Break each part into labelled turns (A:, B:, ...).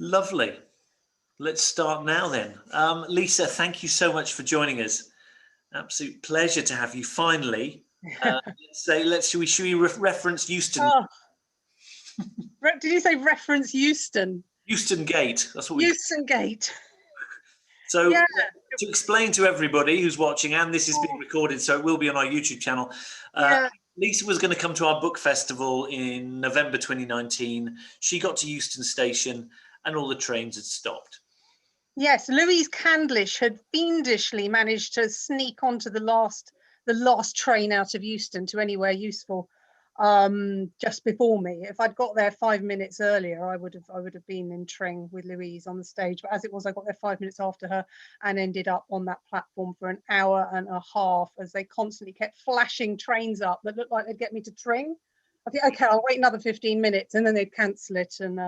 A: Lovely. Let's start now then. Lisa, thank you so much for joining us. Absolute pleasure to have you finally. Should we reference Euston?
B: Oh. Did you say reference Euston?
A: Euston Gate. That's what we.
B: Euston Gate.
A: So yeah. To explain to everybody who's watching, and this is being recorded, so it will be on our YouTube channel. Lisa was going to come to our book festival in November 2019. She got to Euston Station, and all the trains had stopped.
B: Yes, Louise Candlish had fiendishly managed to sneak onto the last train out of Euston to anywhere useful just before me. If I'd got there 5 minutes earlier, I would have been in Tring with Louise on the stage. But as it was, I got there 5 minutes after her and ended up on that platform for an hour and a half as they constantly kept flashing trains up that looked like they'd get me to Tring. I think, okay, I'll wait another 15 minutes, and then they'd cancel it. And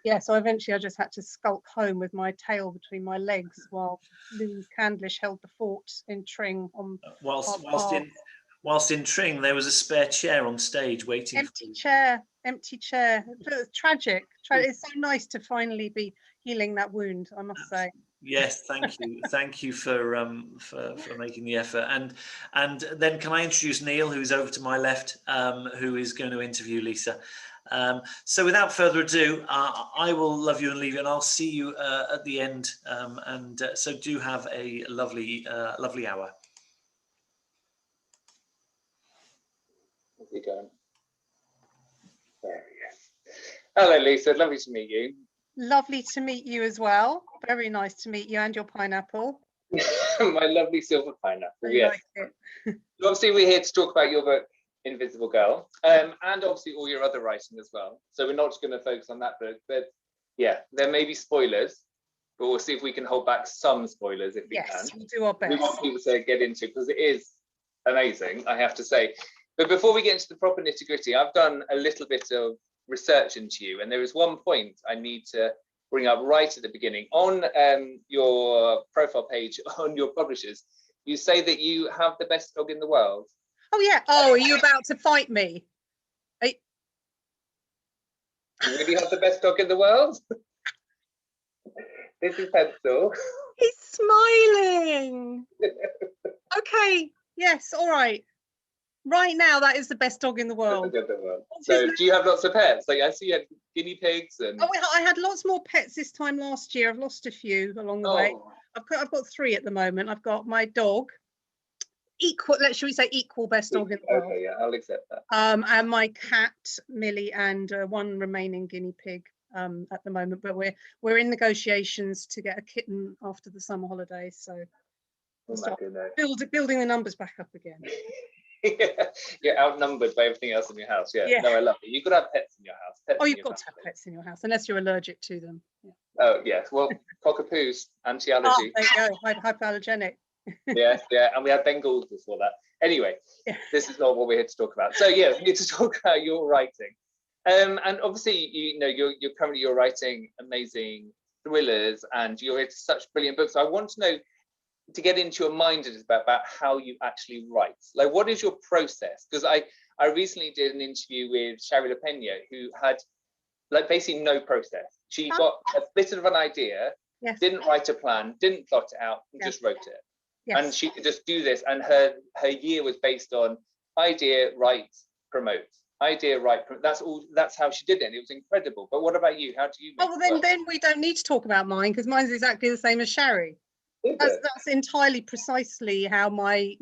B: yeah, so eventually I just had to skulk home with my tail between my legs while Louise Candlish held the fort in Tring.
A: Whilst in Tring, there was a spare chair on stage waiting.
B: Empty chair. It was tragic. It's so nice to finally be healing that wound, I must say.
A: Yes, thank you. Thank you for making the effort. And then can I introduce Neil, who's over to my left, who is going to interview Lisa. So without further ado, I will love you and leave you, and I'll see you at the end. So do have a lovely hour.
C: Where's he going? There we go. Hello, Lisa. Lovely to meet you.
B: Lovely to meet you as well. Very nice to meet you and your pineapple.
C: My lovely silver pineapple.
B: Yes. Like it.
C: Obviously, we're here to talk about your book, Invisible Girl, and obviously all your other writing as well. So we're not just going to focus on that book, but yeah, there may be spoilers, but we'll see if we can hold back some spoilers if we can.
B: Yes, we'll do our best.
C: We want people to get into it because it is amazing, I have to say. But before we get into the proper nitty-gritty, I've done a little bit of research into you, and there is one point I need to bring up right at the beginning. On your profile page on your publishers, you say that you have the best dog in the world.
B: Oh yeah. Oh, are you about to fight me?
C: You really have the best dog in the world? This is Pencil.
B: He's smiling. Okay. Yes. All right. Right now, that is the best dog in the world.
C: So, do you have lots of pets? Like I see you had guinea pigs and.
B: Oh, I had lots more pets this time last year. I've lost a few along the way. I've got 3 at the moment. I've got my dog, equal best dog in the world.
C: Okay, yeah, I'll accept that.
B: And my cat Millie, and 1 remaining guinea pig at the moment. But we're in negotiations to get a kitten after the summer holidays. So we'll start building the numbers back up again.
C: You're outnumbered by everything else in your house. Yeah. No, I love it. You've got to have pets in your house.
B: You've got to have pets in your house unless you're allergic to them. Yeah.
C: Oh yes, well, cockapoos, anti-allergy.
B: There you go, hypoallergenic.
C: Yeah, and we had Bengals before that. Anyway, This is not what we're here to talk about. So yeah, we're here to talk about your writing, and obviously you're currently writing amazing thrillers, and you're into such brilliant books. So I want to know, to get into your mind about how you actually write. Like, what is your process? Because I recently did an interview with Shari LaPena, who had like basically no process. She got a bit of an idea, didn't write a plan, didn't plot it out, and just wrote it. Yes. And she could just do this, and her year was based on idea, write, promote. Idea, write, promote. That's how she did it, and it was incredible. But what about you? How do you make it work?
B: Then we don't need to talk about mine, because mine's exactly the same as Shari. That's entirely precisely how my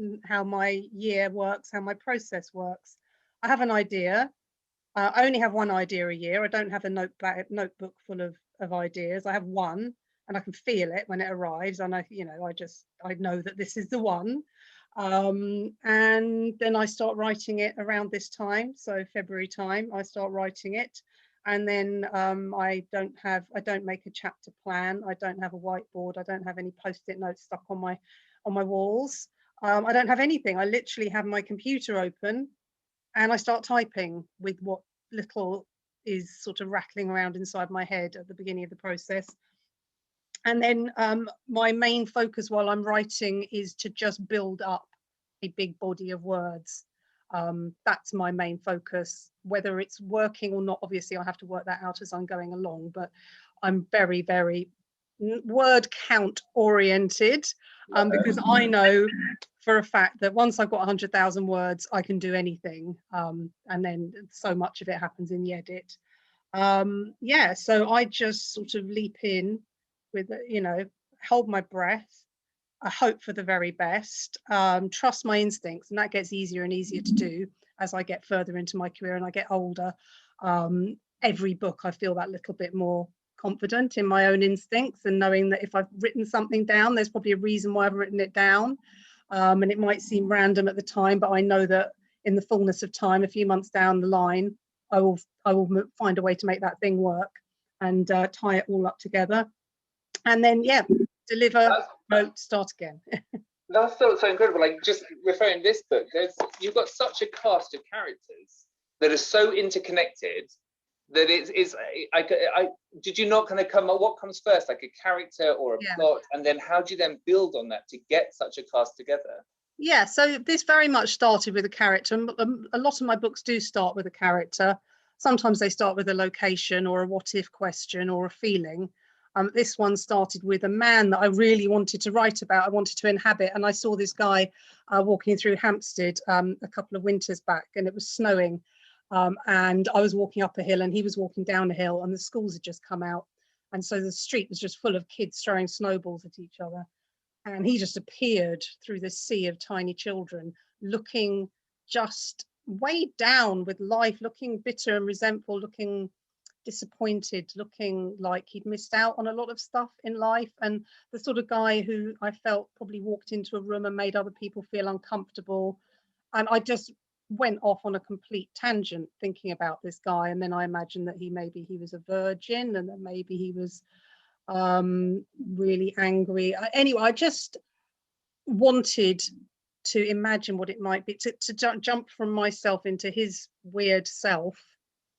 B: year works, how my process works. I have an idea. I only have 1 idea a year. I don't have a notebook full of ideas. I have 1, and I can feel it when it arrives, and I know that this is the one. And then I start writing it around this time, so February time I start writing it. And then I don't make a chapter plan. I don't have a whiteboard. I don't have any post-it notes stuck on my walls. I don't have anything. I literally have my computer open, and I start typing with what little is sort of rattling around inside my head at the beginning of the process. And then my main focus while I'm writing is to just build up a big body of words. That's my main focus. Whether it's working or not, obviously I have to work that out as I'm going along, but I'm very, very word count oriented, because I know for a fact that once I've got 100,000 words, I can do anything, and then so much of it happens in the edit. Yeah, so I just sort of leap in with, you know, hold my breath, I hope for the very best, trust my instincts, and that gets easier and easier to do as I get further into my career and I get older. Every book I feel that little bit more confident in my own instincts, and knowing that if I've written something down, there's probably a reason why I've written it down, and it might seem random at the time, but I know that in the fullness of time, a few months down the line, I will find a way to make that thing work and tie it all up together, and then yeah, deliver, wrote, start again.
C: That's so incredible. Like, just referring to this book, you've got such a cast of characters that are so interconnected that did you not kind of what comes first, like a character or a plot, and then how do you then build on that to get such a cast together?
B: Yeah, so this very much started with a character. A lot of my books do start with a character. Sometimes they start with a location or a what if question or a feeling. This one started with a man that I really wanted to write about. I wanted to inhabit, and I saw this guy walking through Hampstead a couple of winters back, and it was snowing, and I was walking up a hill and he was walking down a hill, and the schools had just come out, and so the street was just full of kids throwing snowballs at each other, and he just appeared through this sea of tiny children, looking just weighed down with life, looking bitter and resentful, looking disappointed, looking like he'd missed out on a lot of stuff in life, and the sort of guy who I felt probably walked into a room and made other people feel uncomfortable. And I just went off on a complete tangent thinking about this guy, and then I imagined that maybe he was a virgin, and that maybe he was really angry. Anyway, I just wanted to imagine what it might be, to jump from myself into his weird self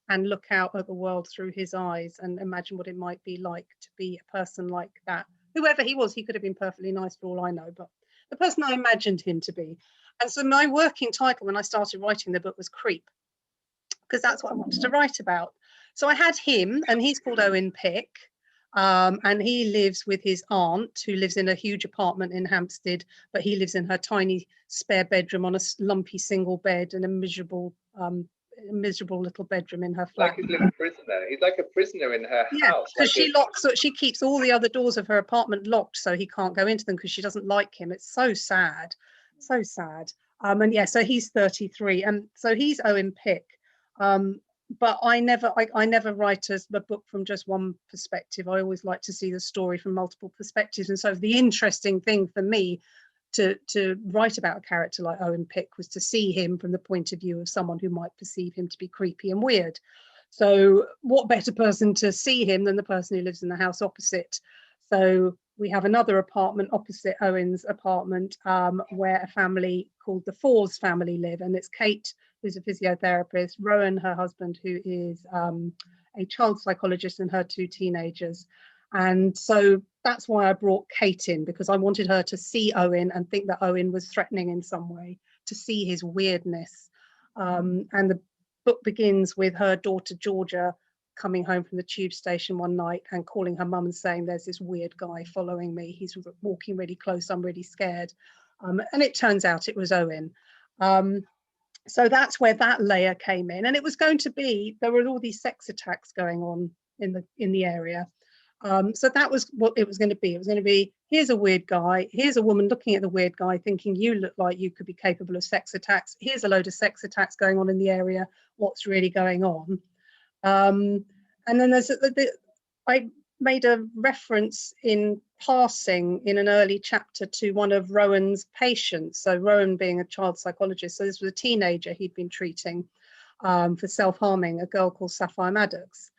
B: and look out at the world through his eyes and imagine what it might be like to be a person like that. Whoever he was, he could have been perfectly nice for all I know, but the person I imagined him to be. And so my working title when I started writing the book was Creep, because that's what I wanted to write about. So I had him, and he's called Owen Pick, and he lives with his aunt, who lives in a huge apartment in Hampstead, but he lives in her tiny spare bedroom on a lumpy single bed in a miserable little bedroom in her flat.
C: Like he's a prisoner. He's like a prisoner in her house.
B: Because she keeps all the other doors of her apartment locked so he can't go into them because she doesn't like him. It's so sad, so sad. And yeah, so he's 33, and so he's Owen Pick. But I never write a book from just one perspective. I always like to see the story from multiple perspectives, and so the interesting thing for me to write about a character like Owen Pick was to see him from the point of view of someone who might perceive him to be creepy and weird. So what better person to see him than the person who lives in the house opposite? So we have another apartment opposite Owen's apartment, where a family called the Fours family live, and it's Kate, who's a physiotherapist, Rowan, her husband, who is a child psychologist, and her two teenagers. And so that's why I brought Kate in, because I wanted her to see Owen and think that Owen was threatening in some way, to see his weirdness. And the book begins with her daughter Georgia coming home from the tube station one night and calling her mum and saying, there's this weird guy following me. He's walking really close. I'm really scared. And it turns out it was Owen. So that's where that layer came in. And it was going to be, there were all these sex attacks going on in the area. So that was what it was going to be. It was going to be, here's a weird guy, here's a woman looking at the weird guy thinking you look like you could be capable of sex attacks, here's a load of sex attacks going on in the area, what's really going on? And then I made a reference in passing in an early chapter to one of Rowan's patients. So Rowan being a child psychologist, so this was a teenager he'd been treating for self-harming, a girl called Saffyre Maddox.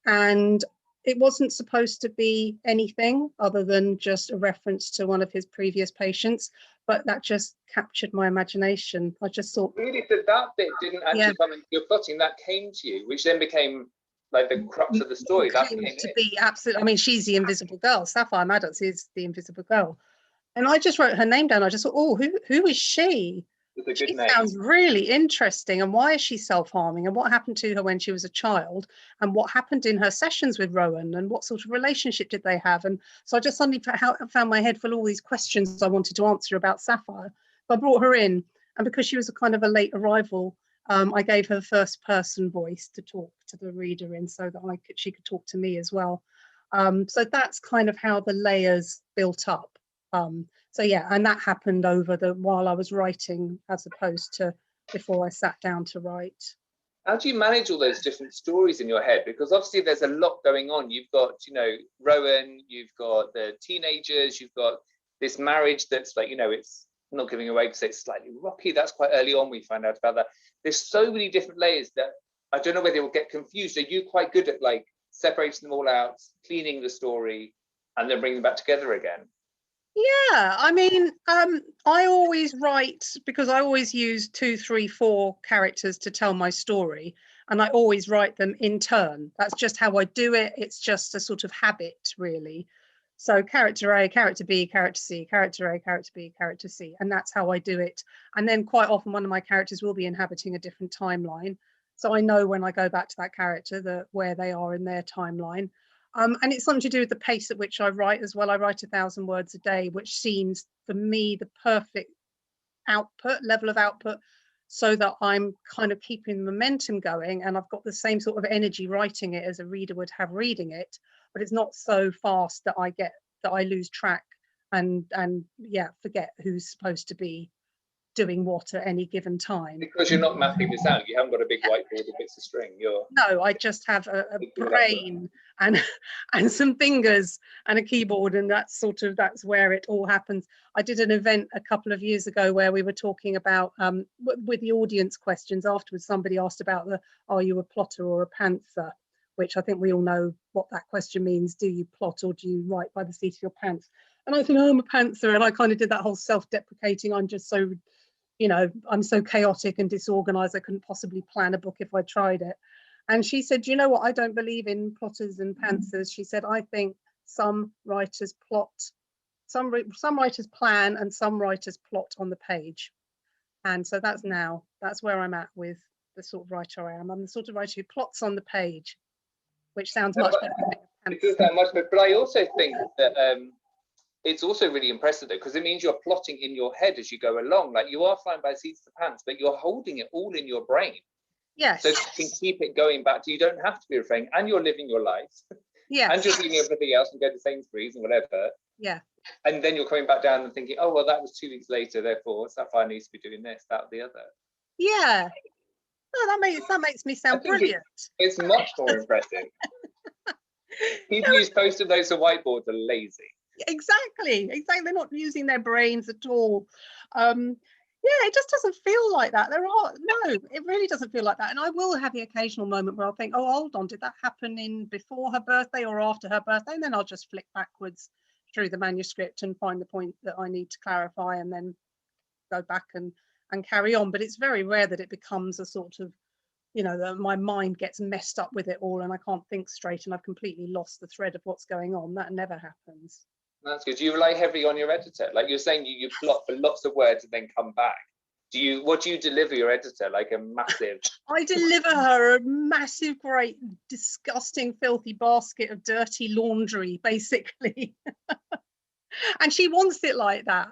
B: And it wasn't supposed to be anything other than just a reference to one of his previous patients, but that just captured my imagination. I just thought,
C: really, that bit didn't actually come into your plotting, that came to you, which then became like the crux of the story. That came to be
B: absolutely. I mean, she's the invisible girl. Saffyre Maddox is the invisible girl, and I just wrote her name down. I just thought, oh, who is she?
C: It's a good
B: She
C: name.
B: sounds really interesting. And why is she self-harming? And what happened to her when she was a child? And what happened in her sessions with Rowan? And what sort of relationship did they have? And so I just suddenly found my head full of all these questions I wanted to answer about Saffyre. So I brought her in, and because she was a kind of a late arrival, I gave her first-person voice to talk to the reader in, so that she could talk to me as well. So that's kind of how the layers built up. So yeah, and that happened while I was writing, as opposed to before I sat down to write.
C: How do you manage all those different stories in your head? Because obviously there's a lot going on. You've got, Rowan, you've got the teenagers, you've got this marriage that's like, it's not giving away because it's slightly rocky. That's quite early on we find out about that. There's so many different layers that I don't know whether you'll get confused. Are you quite good at like separating them all out, cleaning the story, and then bringing them back together again?
B: Yeah, I mean, I always write, because I always use 2, 3, 4 characters to tell my story, and I always write them in turn. That's just how I do it. It's just a sort of habit, really. So character A, character B, character C, character A, character B, character C, and that's how I do it. And then quite often one of my characters will be inhabiting a different timeline. So I know when I go back to that character where they are in their timeline. And it's something to do with the pace at which I write as well. I write 1,000 words a day, which seems for me the perfect level of output, so that I'm kind of keeping the momentum going, and I've got the same sort of energy writing it as a reader would have reading it, but it's not so fast that I lose track and yeah, forget who's supposed to be doing what at any given time.
C: Because you're not mapping this out. You haven't got a big whiteboard with bits of string.
B: No, I just have a brain and some fingers and a keyboard, and that's where it all happens. I did an event a couple of years ago where we were talking about with the audience questions afterwards. Somebody asked about are you a plotter or a pantser, which I think we all know what that question means. Do you plot or do you write by the seat of your pants? And I said, oh, I'm a pantser, and I kind of did that whole self-deprecating. I'm just so, I'm so chaotic and disorganized, I couldn't possibly plan a book if I tried it. And she said, you know what, I don't believe in plotters and pantsers. She said, I think some writers plot, some writers plan, and some writers plot on the page. And so that's where I'm at with the sort of writer I am. I'm the sort of writer who plots on the page, which sounds much better than a pantser.
C: It does sound much better, but I also think that it's also really impressive though, because it means you're plotting in your head as you go along. Like you are flying by the seats of the pants, but you're holding it all in your brain.
B: Yes.
C: So you can keep it going back to, you don't have to be refraining, and you're living your life.
B: Yes.
C: And you're doing everything else and go to Sainsbury's and whatever.
B: Yeah.
C: And then you're coming back down and thinking, oh, well, that was 2 weeks later, therefore Saffyre needs to be doing this, that, the other.
B: Yeah. Oh, that makes me sound brilliant.
C: It's much more impressive. People who's posted those to whiteboards are lazy.
B: Exactly. They're not using their brains at all. Yeah, it just doesn't feel like that. No, it really doesn't feel like that. And I will have the occasional moment where I'll think, oh, hold on, did that happen before her birthday or after her birthday? And then I'll just flick backwards through the manuscript and find the point that I need to clarify, and then go back and carry on. But it's very rare that it becomes a sort of, my mind gets messed up with it all and I can't think straight and I've completely lost the thread of what's going on. That never happens.
C: That's good. Do you rely heavily on your editor? Like you're saying, you plot for lots of words and then come back. What do you deliver your editor? Like a massive...
B: I deliver her a massive, great, disgusting, filthy basket of dirty laundry, basically. And she wants it like that.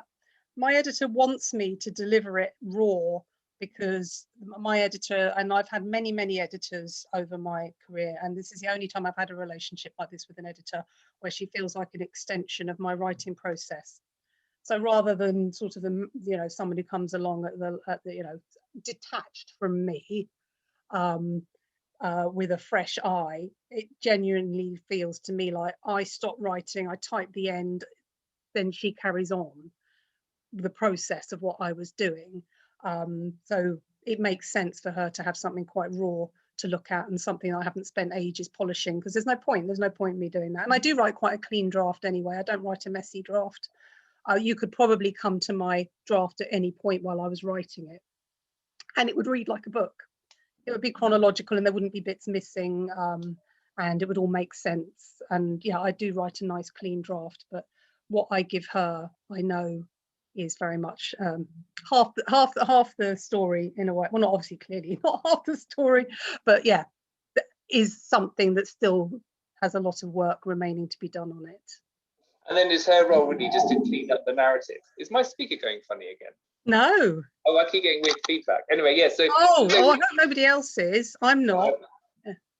B: My editor wants me to deliver it raw, because my editor, and I've had many, many editors over my career, and this is the only time I've had a relationship like this with an editor where she feels like an extension of my writing process. So rather than sort of someone who comes along detached from me with a fresh eye, it genuinely feels to me like I stop writing, I type the end, then she carries on the process of what I was doing. So it makes sense for her to have something quite raw to look at, and something I haven't spent ages polishing, because there's no point in me doing that. And I do write quite a clean draft anyway. I don't write a messy draft. You could probably come to my draft at any point while I was writing it, and it would read like a book. It would be chronological and there wouldn't be bits missing, and it would all make sense. And yeah, I do write a nice clean draft, but what I give her, I know is very much half the story in a way. Well, not obviously, clearly not half the story, but yeah, is something that still has a lot of work remaining to be done on it.
C: And then is her role really just to clean up the narrative? Is my speaker going funny again?
B: No.
C: Oh, I keep getting weird feedback. Anyway, yeah. So
B: I hope nobody else is. I'm not.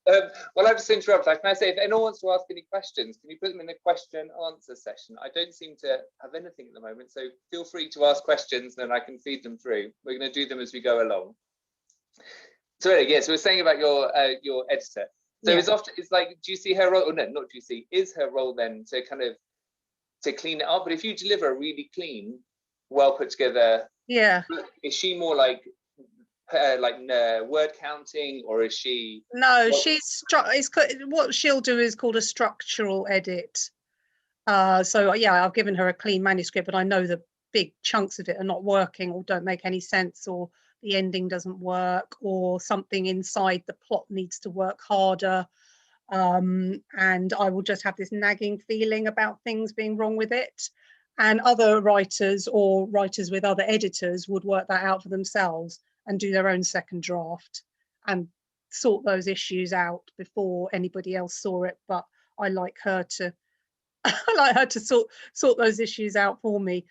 C: Well, I've just interrupted. Can I say, if anyone wants to ask any questions, can you put them in a question answer session? I don't seem to have anything at the moment, so feel free to ask questions, then I can feed them through. We're going to do them as we go along. So yes, we're saying about your editor. So it's like, do you see her role? Or no, not do you see? Is her role then to kind of to clean it up? But if you deliver a really clean, well put together, is she more like word counting, or is she?
B: No, she's what she'll do is called a structural edit. So yeah, I've given her a clean manuscript, but I know the big chunks of it are not working or don't make any sense, or the ending doesn't work, or something inside the plot needs to work harder. And I will just have this nagging feeling about things being wrong with it. And other writers or writers with other editors would work that out for themselves and do their own second draft and sort those issues out before anybody else saw it. But I like her to sort those issues out for me,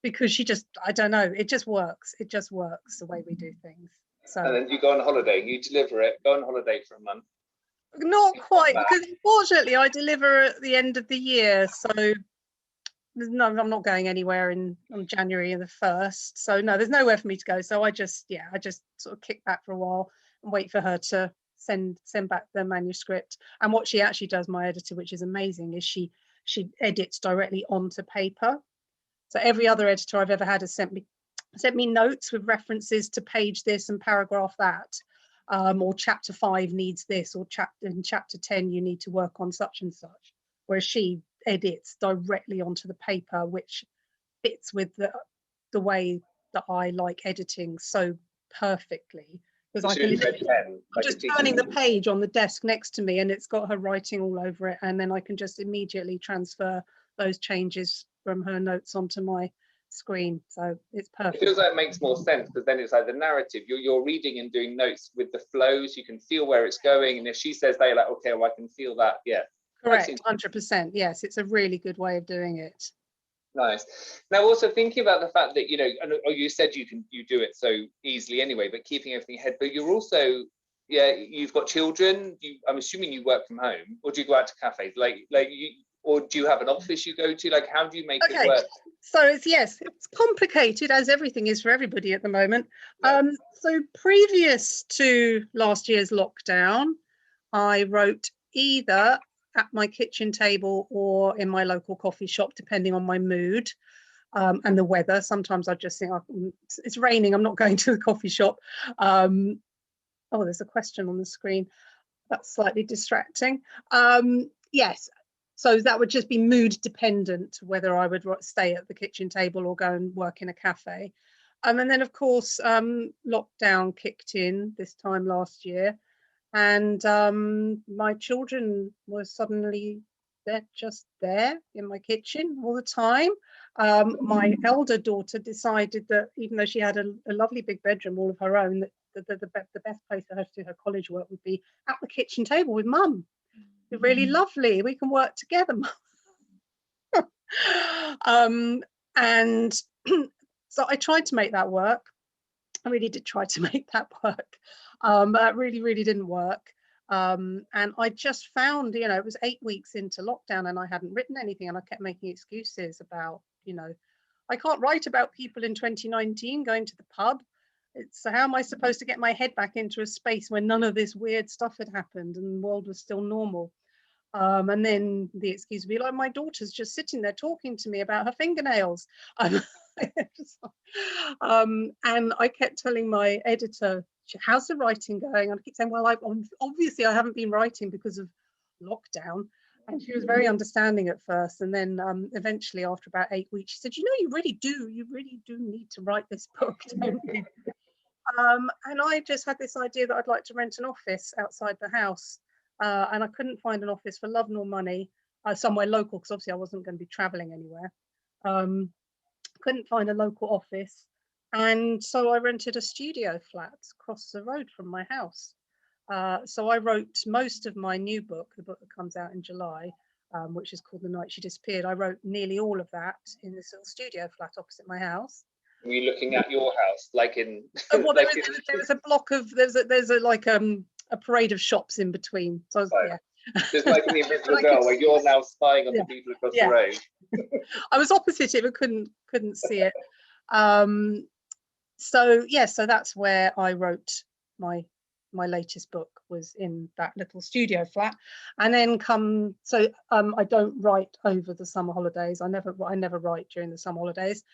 B: because she just, I don't know, it just works. It just works the way we do things. So.
C: And then you go on holiday, you deliver it, go on holiday for a month.
B: Not quite, because unfortunately I deliver at the end of the year, so no, I'm not going anywhere on January the 1st. So no, there's nowhere for me to go. So I just sort of kick back for a while and wait for her to send back the manuscript. And what she actually does, my editor, which is amazing, is she edits directly onto paper. So every other editor I've ever had has sent me notes with references to page this and paragraph that, or chapter 5 needs this, or in chapter 10 you need to work on such and such. Whereas she edits directly onto the paper, which fits with the way that I like editing so perfectly, because I can just turning the page on the desk next to me and it's got her writing all over it, and then I can just immediately transfer those changes from her notes onto my screen. So it's perfect.
C: It feels like it makes more sense, because then it's like the narrative, you're reading and doing notes with the flows, you can feel where it's going, and if she says that, you're like, okay, well, I can feel that.
B: Correct, 100%. Yes, it's a really good way of doing it.
C: Nice. Now, also thinking about the fact that, you said you do it so easily anyway, but keeping everything ahead, but you're also, you've got children, I'm assuming you work from home, or do you go out to cafes, or do you have an office you go to? Like, how do you make it work?
B: So it's complicated, as everything is for everybody at the moment. So previous to last year's lockdown, I wrote either at my kitchen table or in my local coffee shop, depending on my mood and the weather. Sometimes I just think, it's raining, I'm not going to the coffee shop. Oh, there's a question on the screen. That's slightly distracting. Yes, so that would just be mood dependent, whether I would stay at the kitchen table or go and work in a cafe. And then, of course, lockdown kicked in this time last year. And my children were suddenly, they're just there in my kitchen all the time. My elder daughter decided that even though she had a lovely big bedroom all of her own, that the best place for her to do her college work would be at the kitchen table with mum. It's really lovely. We can work together, mum. And so I tried to make that work. I really did try to make that work. That really didn't work. And I just found, it was 8 weeks into lockdown and I hadn't written anything, and I kept making excuses about, I can't write about people in 2019 going to the pub. So how am I supposed to get my head back into a space where none of this weird stuff had happened and the world was still normal? And then the excuse would be like, my daughter's just sitting there talking to me about her fingernails. And I kept telling my editor, how's the writing going? And I keep saying, well, obviously I haven't been writing because of lockdown. And she was very understanding at first. And then eventually, after about 8 weeks, she said, you really do need to write this book, don't you? And I just had this idea that I'd like to rent an office outside the house. And I couldn't find an office for love nor money, somewhere local, because obviously I wasn't going to be traveling anywhere. couldn't find a local office, and so I rented a studio flat across the road from my house. So I wrote most of my new book, the book that comes out in July, which is called The Night She Disappeared. I wrote nearly all of that in this little studio flat opposite my house.
C: Were you looking at your house, like in?
B: Well, there is a block of there's a like a parade of shops in between. So I was,
C: Right.
B: yeah.
C: Just like in the Invisible Girl, where you're now spying on
B: Yeah.
C: the people across
B: Yeah.
C: the road.
B: I was opposite it, but couldn't see it. So yeah, so that's where I wrote my latest book, was in that little studio flat. And then I don't write over the summer holidays. I never write during the summer holidays.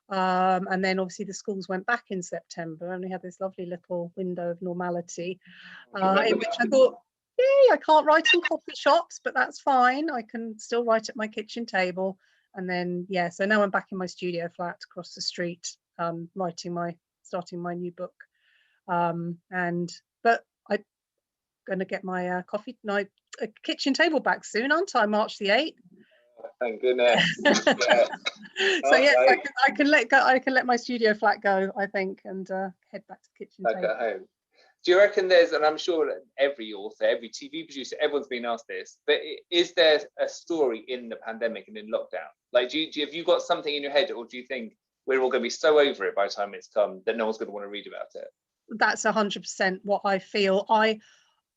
B: And then obviously the schools went back in September, and we had this lovely little window of normality, in which I thought, yay, I can't write in coffee shops, but that's fine. I can still write at my kitchen table. And then, yeah, so now I'm back in my studio flat across the street, starting my new book. But I'm going to get my kitchen table back soon, aren't I? March the 8th.
C: Thank goodness. Yeah.
B: So yes, right. I can let go. I can let my studio flat go, I think, and head back to the kitchen table.
C: At home. Do you reckon there's, and I'm sure every author, every TV producer, everyone's been asked this, but is there a story in the pandemic and in lockdown? Like, have you got something in your head, or do you think we're all going to be so over it by the time it's come that no one's going to want to read about it?
B: That's 100% what I feel. I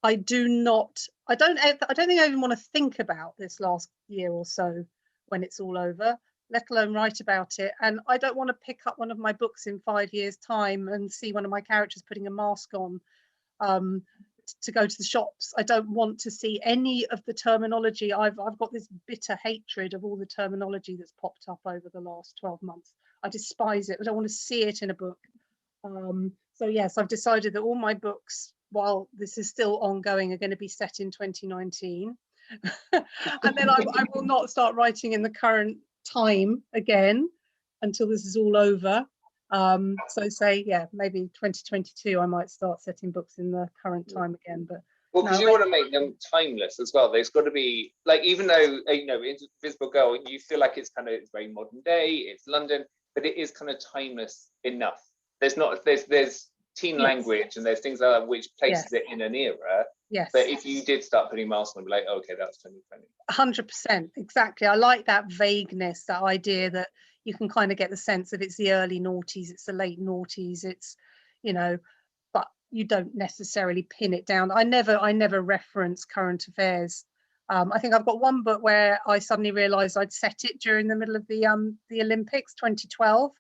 B: don't think I even want to think about this last year or so when it's all over, let alone write about it. And I don't want to pick up one of my books in 5 years' time and see one of my characters putting a mask on to go to the shops. I don't want to see any of the terminology. I've got this bitter hatred of all the terminology that's popped up over the last 12 months. I despise it. I don't want to see it in a book. So yes, I've decided that all my books, while this is still ongoing, are going to be set in 2019. And then I will not start writing in the current time again until this is all over. So say, yeah, maybe 2022 I might start setting books in the current time again. But
C: well, because you want to make them timeless as well. There's got to be, like, even though, you know, Invisible Girl, you feel like it's very modern day, it's London, but it is kind of timeless enough. There's teen language and there's things like that which places it in an era.
B: Yes.
C: But if you did start putting masks on, be like, okay, that's 2020.
B: 100%, exactly. I like that vagueness, that idea that you can kind of get the sense of it's the early noughties, it's the late noughties, it's, you know, but you don't necessarily pin it down. I never reference current affairs. I think I've got one book where I suddenly realised I'd set it during the middle of the Olympics 2012.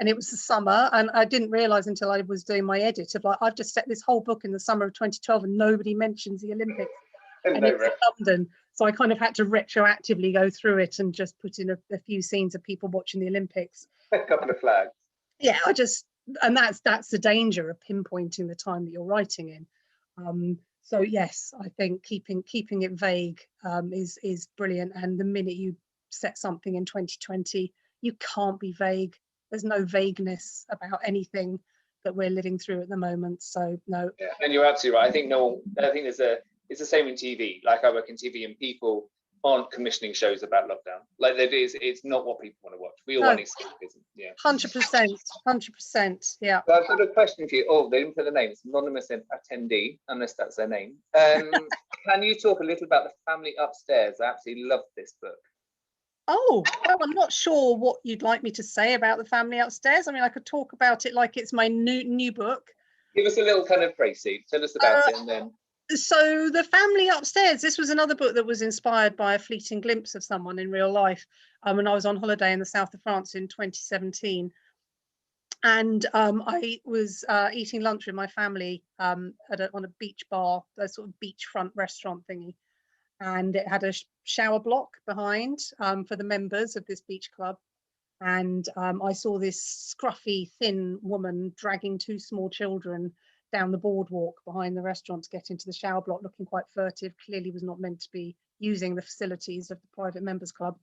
B: And it was the summer, and I didn't realise until I was doing my edit of, like, I've just set this whole book in the summer of 2012 and nobody mentions the Olympics. And it's in London. So I kind of had to retroactively go through it and just put in a few scenes of people watching the Olympics.
C: A couple of flags.
B: Yeah, and that's the danger of pinpointing the time that you're writing in. So yes, I think keeping it vague is brilliant. And the minute you set something in 2020, you can't be vague. There's no vagueness about anything that we're living through at the moment. So no.
C: Yeah, and you're absolutely right. I think it's the same in TV. Like, I work in TV, and people aren't commissioning shows about lockdown. Like, it's not what people want to watch. We all want escapism. Yeah.
B: 100%. Yeah.
C: So I've got a question for you. Oh, they didn't put the name. It's anonymous attendee, unless that's their name. Can you talk a little about The Family Upstairs? I absolutely love this book.
B: Oh, well, I'm not sure what you'd like me to say about The Family Upstairs. I mean, I could talk about it like it's my new book.
C: Give us a little kind of précis. Tell us about it, and then.
B: So The Family Upstairs, this was another book that was inspired by a fleeting glimpse of someone in real life. When I was on holiday in the south of France in 2017. And I was eating lunch with my family on a beach bar, a sort of beachfront restaurant thingy. And it had a shower block behind for the members of this beach club. And I saw this scruffy, thin woman dragging two small children down the boardwalk behind the restaurant to get into the shower block, looking quite furtive, clearly was not meant to be using the facilities of the private members club.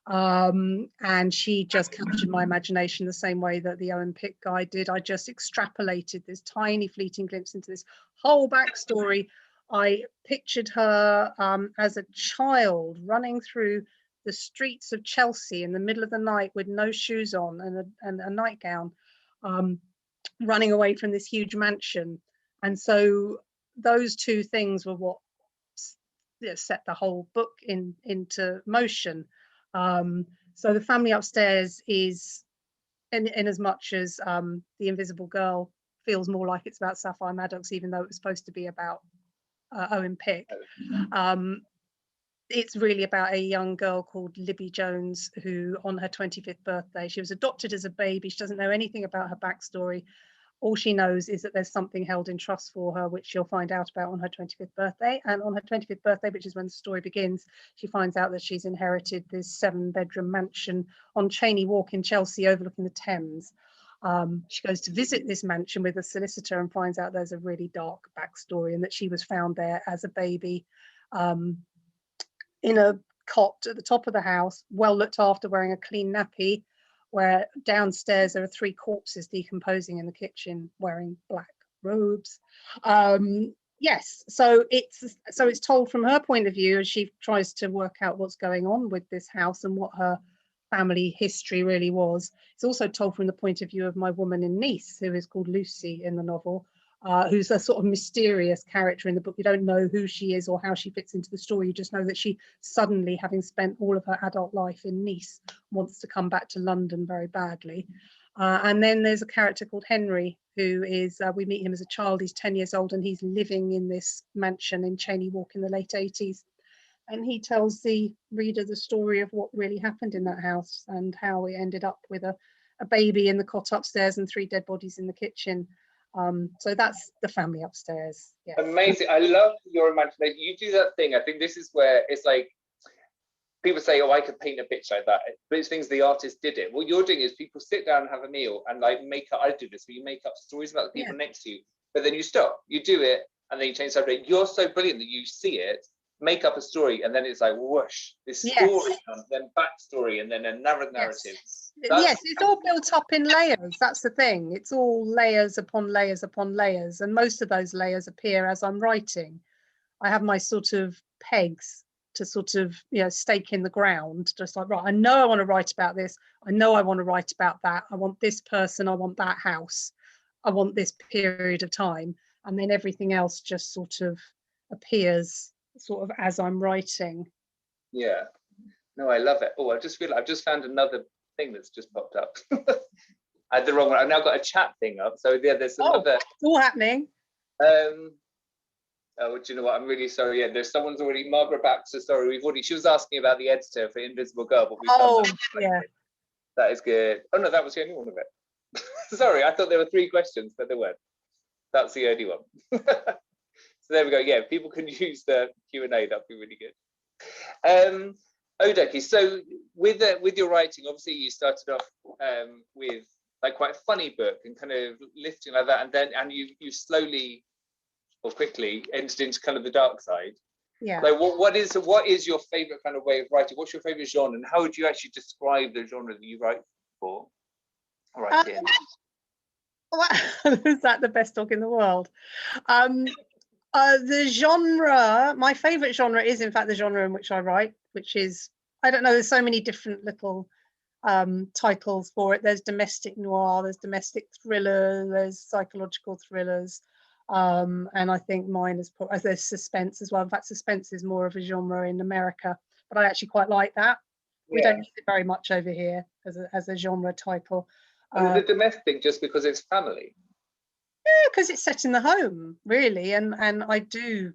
B: And she just captured my imagination the same way that the Owen Pick guy did. I just extrapolated this tiny fleeting glimpse into this whole backstory. I pictured her as a child running through the streets of Chelsea in the middle of the night with no shoes on and a nightgown, running away from this huge mansion. And so those two things were what set the whole book into motion. So the family upstairs is, in as much as The Invisible Girl feels more like it's about Saffyre Maddox, even though it was supposed to be about Owen Pick. It's really about a young girl called Libby Jones, who on her 25th birthday, she was adopted as a baby. She doesn't know anything about her backstory. All she knows is that there's something held in trust for her, which she'll find out about on her 25th birthday. And on her 25th birthday, which is when the story begins, she finds out that she's inherited this 7-bedroom mansion on Cheyne Walk in Chelsea overlooking the Thames. She goes to visit this mansion with a solicitor and finds out there's a really dark backstory, and that she was found there as a baby in a cot at the top of the house, well looked after, wearing a clean nappy, where downstairs there are 3 corpses decomposing in the kitchen wearing black robes. Yes, so it's told from her point of view as she tries to work out what's going on with this house and what her family history really was. It's also told from the point of view of my woman in Nice, who is called Lucy in the novel, who's a sort of mysterious character in the book. You don't know who she is or how she fits into the story. You just know that she suddenly, having spent all of her adult life in Nice, wants to come back to London very badly. And then there's a character called Henry, who is, we meet him as a child. He's 10 years old and he's living in this mansion in Cheyne Walk in the late 80s. And he tells the reader the story of what really happened in that house and how it ended up with a baby in the cot upstairs and 3 dead bodies in the kitchen. So that's the family upstairs. Yeah.
C: Amazing. I love your imagination. You do that thing. I think this is where it's like, people say, oh, I could paint a picture like that, but it's things the artist did it. What you're doing is people sit down and have a meal and like make up, I do this, where you make up stories about the people next to you, but then you stop, you do it, and then you change the subject. You're so brilliant that you see it, make up a story, and then it's like whoosh, this story, then backstory, and then another narrative.
B: Yes, it's all built up in layers. That's the thing. It's all layers upon layers upon layers, and most of those layers appear as I'm writing. I have my sort of pegs to sort of, you know, stake in the ground, just like, right, I know I want to write about this, I know I want to write about that, I want this person, I want that house, I want this period of time, and then everything else just sort of appears sort of as I'm writing.
C: Yeah, no, I love it. Oh, I just realized I've just found another thing that's just popped up. I had the wrong one. I've now got a chat thing up, so yeah, there's another.
B: It's all happening.
C: Oh, do you know what? I'm really sorry. Yeah, there's someone's already. Margaret Baxter. Sorry, she was asking about the editor for Invisible Girl, but that is good. Oh no, that was the only one of it. Sorry, I thought there were 3 questions, but there weren't. That's the only one. So there we go. Yeah, people can use the Q&A. That'd be really good. Okie, so with your writing, obviously you started off with like quite a funny book and kind of lifting like that, and you slowly or quickly entered into kind of the dark side.
B: Yeah.
C: Like what is your favorite kind of way of writing? What's your favorite genre, and how would you actually describe the genre that you write for? All right, in.
B: Is that the best dog in the world? The genre, my favorite genre is in fact the genre in which I write, which is, I don't know, there's so many different little titles for it. There's domestic noir, there's domestic thriller, there's psychological thrillers, and I think mine is there's suspense as well. In fact, suspense is more of a genre in America, but I actually quite like that. We don't use it very much over here as a genre title.
C: And the domestic, just because it's family.
B: Yeah, because it's set in the home, really, and I do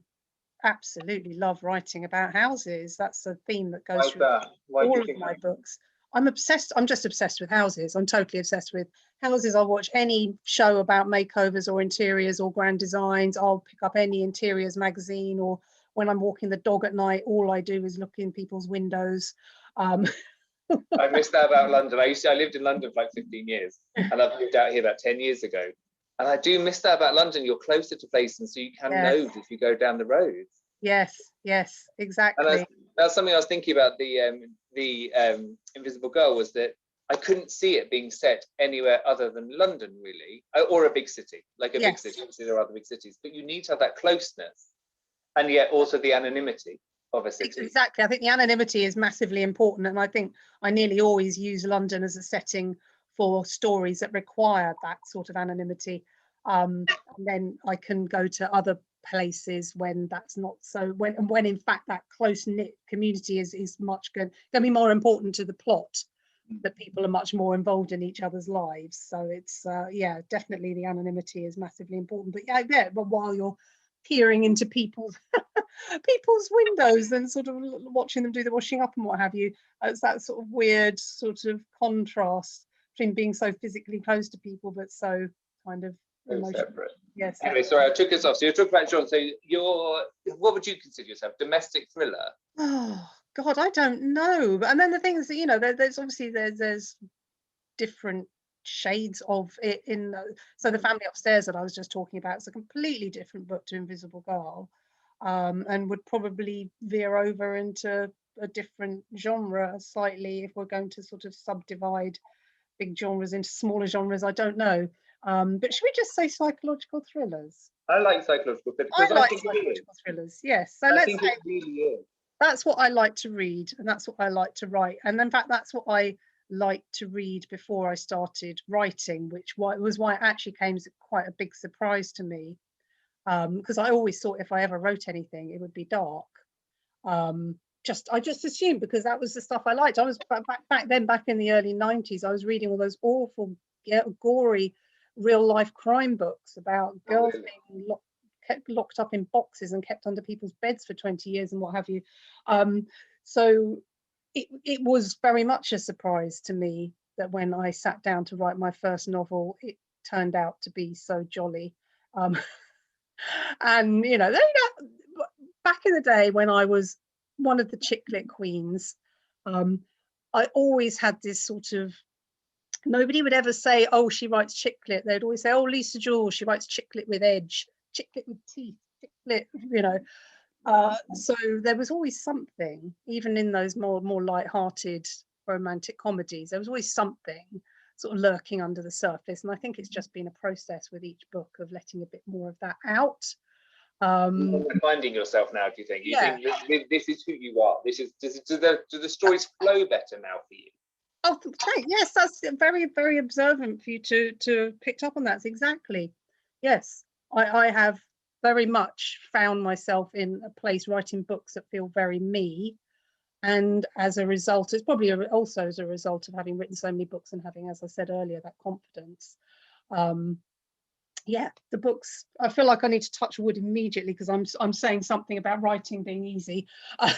B: absolutely love writing about houses. That's a theme that goes through all of my books. I'm obsessed. I'm just obsessed with houses. I'm totally obsessed with houses. I'll watch any show about makeovers or interiors or grand designs. I'll pick up any interiors magazine, or when I'm walking the dog at night, all I do is look in people's windows.
C: I missed that about London. I lived in London for like 15 years, and I've moved out here about 10 years ago. And I do miss that about London. You're closer to places, so you can nose if you go down the roads.
B: Yes, exactly.
C: And that's something I was thinking about the Invisible Girl, was that I couldn't see it being set anywhere other than London, really, or a big city, like a big city. Obviously, there are other big cities, but you need to have that closeness, and yet also the anonymity. of a city.
B: Exactly. I think the anonymity is massively important, and I think I nearly always use London as a setting for stories that require that sort of anonymity. And then I can go to other places when that's not so, when in fact that close-knit community is much going to be more important to the plot, that people are much more involved in each other's lives. So it's yeah, definitely the anonymity is massively important. But yeah, but while you're peering into people's windows and sort of watching them do the washing up and what have you, it's that sort of weird sort of contrast between being so physically close to people but so kind of
C: separate.
B: Yes.
C: Anyway, sorry, I took us off. So you're talking about John. So what would you consider yourself? Domestic thriller?
B: Oh God, I don't know. And then the thing is that, you know, there's obviously there's different shades of it in so The Family Upstairs that I was just talking about is a completely different book to Invisible Girl, and would probably veer over into a different genre slightly if we're going to sort of subdivide big genres into smaller genres. I don't know. But should we just say psychological thrillers?
C: I like psychological thrillers.
B: I like psychological thrillers, yes. So let's say
C: it really is.
B: That's what I like to read, and that's what I like to write. And in fact, that's what I liked to read before I started writing, which was why it actually came as quite a big surprise to me. Because I always thought if I ever wrote anything, it would be dark. I just assumed, because that was the stuff I liked. I was back in the early 90s, I was reading all those awful, gory, real life crime books about girls being kept locked up in boxes and kept under people's beds for 20 years and what have you. So it was very much a surprise to me that when I sat down to write my first novel, it turned out to be so jolly. And you know, back in the day when I was one of the chick lit queens, I always had this sort of, nobody would ever say, oh, she writes chick lit. They'd always say, oh, Lisa Jewell, she writes chick lit with edge, chick lit with teeth, chick lit, you know. So there was always something, even in those more light-hearted romantic comedies, there was always something sort of lurking under the surface. And I think it's just been a process with each book of letting a bit more of that out.
C: Finding yourself now, do you think?
B: Yeah.
C: You think this is who you are? Do the stories flow better now for you?
B: Oh, yes, that's very, very observant for you to picked up on that. Exactly. Yes, I have very much found myself in a place writing books that feel very me. And as a result, it's probably also as a result of having written so many books and having, as I said earlier, that confidence. Yeah, the books, I feel like I need to touch wood immediately because I'm saying something about writing being easy. I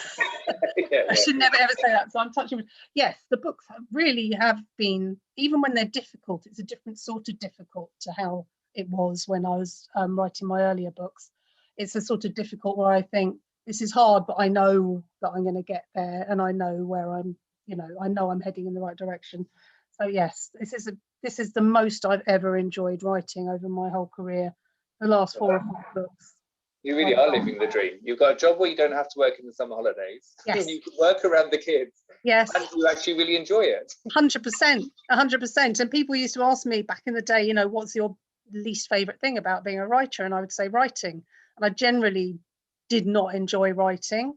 B: should never ever say that, so I'm touching wood. Yes, the books really have been, even when they're difficult, it's a different sort of difficult to how it was when I was writing my earlier books. It's a sort of difficult where I think, this is hard, but I know that I'm going to get there, and I know where I'm, you know, I know I'm heading in the right direction. So yes, this is the most I've ever enjoyed writing over my whole career, the last 4 or 5 books.
C: You really are living the dream. You've got a job where you don't have to work in the summer holidays.
B: Yes.
C: You can work around the kids.
B: Yes.
C: And you actually really enjoy it.
B: 100%, 100%. And people used to ask me back in the day, you know, what's your least favourite thing about being a writer? And I would say writing. And I generally did not enjoy writing.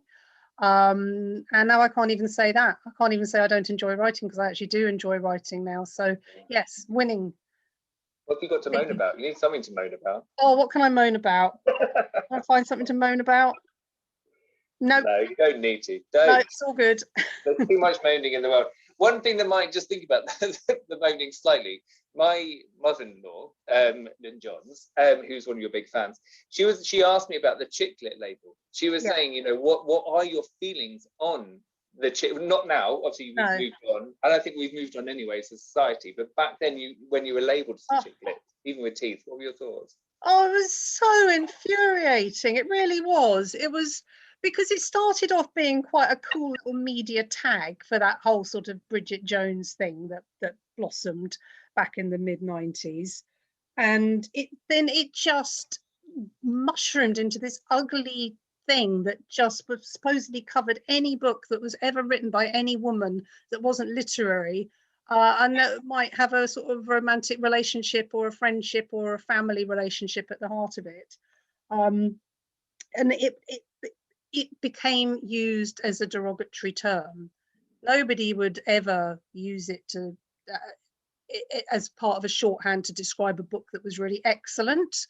B: And now I can't even say that. I can't even say I don't enjoy writing, because I actually do enjoy writing now. So yes, winning.
C: What have you got to moan about? You need something to moan about.
B: Oh, what can I moan about? Can I find something to moan about? Nope.
C: No, you don't need to. Don't.
B: No, it's all good.
C: There's too much moaning in the world. One thing that might, just think about the moaning slightly. My mother-in-law, Johns, who's one of your big fans, she asked me about the chick lit label. She was saying, you know, what are your feelings on the chick? Not now, obviously we've moved on, and I think we've moved on anyway as a society. But back then, when you were labelled as chick lit, even with teeth, what were your thoughts?
B: Oh, it was so infuriating. It really was. It was, because it started off being quite a cool little media tag for that whole sort of Bridget Jones thing that blossomed back in the mid-90s. And it just mushroomed into this ugly thing that just supposedly covered any book that was ever written by any woman that wasn't literary, and that might have a sort of romantic relationship or a friendship or a family relationship at the heart of it. And it became used as a derogatory term. Nobody would ever use it to as part of a shorthand to describe a book that was really excellent.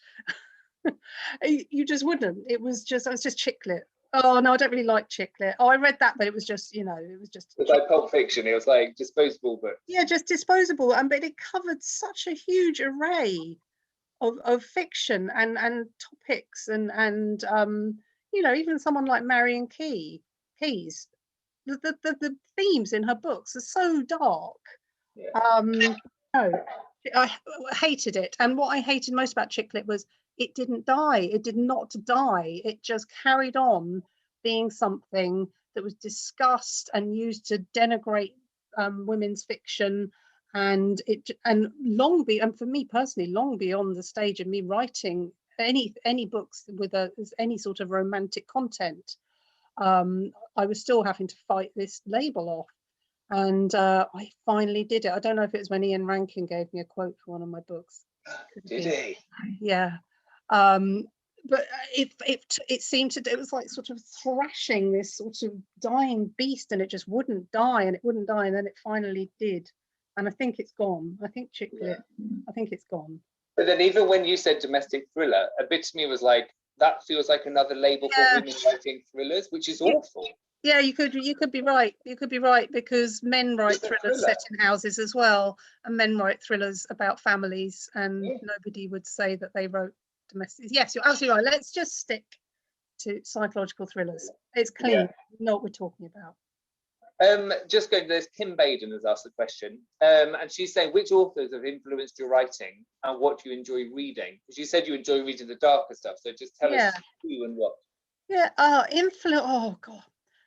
B: You just wouldn't. It was just chick lit. Oh no, I don't really like chick lit. Oh, I read that, but it was just, you know, it was just.
C: It's like Pulp Fiction. It was like disposable books.
B: Yeah, just disposable, and but it covered such a huge array of fiction and topics and you know, even someone like Marion Keyes, the themes in her books are so dark.
C: Yeah.
B: No, I hated it, and what I hated most about chick lit was it didn't die. It did not die. It just carried on being something that was discussed and used to denigrate women's fiction, and and for me personally, long beyond the stage of me writing any books with any sort of romantic content. I was still having to fight this label off. And I finally did it. I don't know if it was when Ian Rankin gave me a quote for one of my books.
C: Did he?
B: Yeah. But it seemed to, it was like sort of thrashing this sort of dying beast, and it just wouldn't die, and it wouldn't die, and then it finally did. And I think it's gone. I think chick lit, I think it's gone.
C: But then even when you said domestic thriller, a bit to me was like, that feels like another label for women writing thrillers, which is awful.
B: Yeah, you could be right. You could be right, because men write thrillers set in houses as well, and men write thrillers about families, and nobody would say that they wrote domestic. Yes, you're absolutely right. Let's just stick to psychological thrillers. It's clean.
C: Yeah.
B: You know what we're talking about.
C: Just going, there's Kim Baden has asked a question, and she's saying, which authors have influenced your writing and what do you enjoy reading? Because you said you enjoy reading the darker stuff, so just tell us who and what. Yeah,
B: oh god,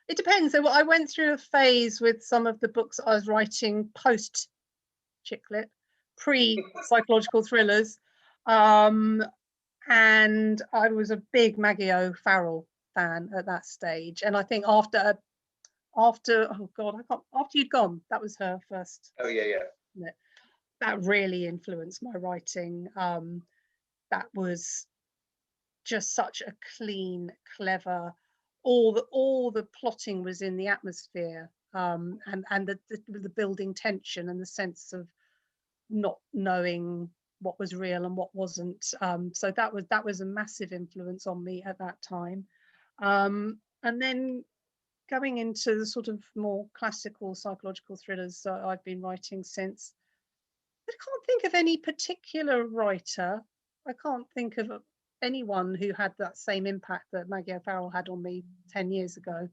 B: it depends. So I went through a phase with some of the books I was writing post chick lit, pre psychological thrillers, and I was a big Maggie O'Farrell fan at that stage, and I think after oh god, after You'd Gone, that was her first.
C: Oh yeah.
B: That really influenced my writing. That was just such a clean, clever. All the plotting was in the atmosphere, and the building tension and the sense of not knowing what was real and what wasn't. So that was a massive influence on me at that time. And then going into the sort of more classical psychological thrillers that I've been writing since, I can't think of any particular writer. I can't think of anyone who had that same impact that Maggie O'Farrell had on me 10 years ago.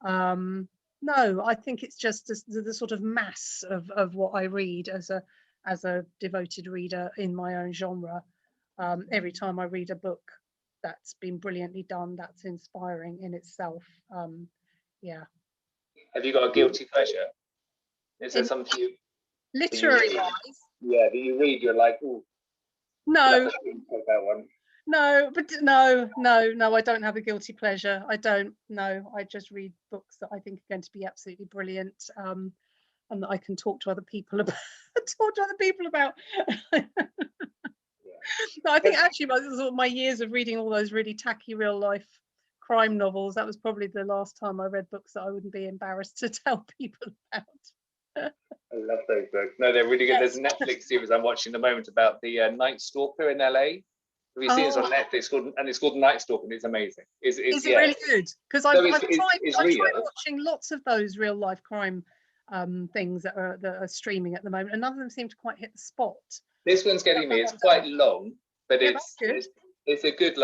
B: No, I think it's just the sort of mass of what I read as a devoted reader in my own genre. Every time I read a book that's been brilliantly done, that's inspiring in itself. Yeah.
C: Have you got a guilty pleasure? Is there something you
B: literary wise?
C: Yeah, that you read, you're like, oh
B: no,
C: that one.
B: No, but no, I don't have a guilty pleasure. I don't. No, I just read books that I think are going to be absolutely brilliant, and that I can talk to other people about. No, I think actually my years of reading all those really tacky real life crime novels, that was probably the last time I read books that I wouldn't be embarrassed to tell people about.
C: I love those books. No, they're really good. Yes. There's a Netflix series I'm watching at the moment about the Night Stalker in LA. Have you seen it on Netflix? It's called Night Stalker, and it's amazing. Is it
B: really good? Because I've tried watching lots of those real life crime things that are streaming at the moment, and none of them seem to quite hit the spot.
C: This one's getting me. It's quite long, but it's a good,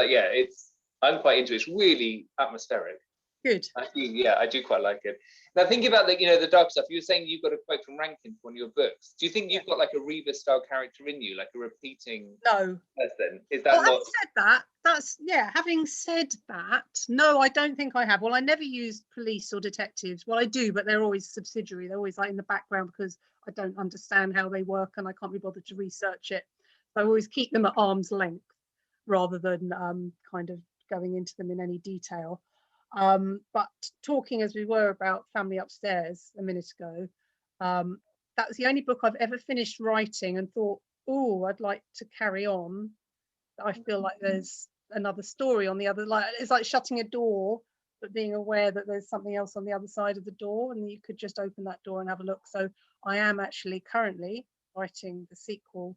C: I'm quite into it. It's really atmospheric.
B: Good.
C: I do quite like it. Now, thinking about the dark stuff, you were saying you've got a quote from Rankin for one of your books. Do you think you've got like a Reba style character in you, like a repeating person? Is that not?
B: Having said that, no, I don't think I have. Well, I never used police or detectives. Well, I do, but they're always subsidiary. They're always like in the background because I don't understand how they work and I can't be bothered to research it. So I always keep them at arm's length rather than kind of going into them in any detail. But talking as we were about Family Upstairs a minute ago, that was the only book I've ever finished writing and thought, oh, I'd like to carry on. I feel like there's another story on the other, like it's like shutting a door but being aware that there's something else on the other side of the door, and you could just open that door and have a look. So I am actually currently writing the sequel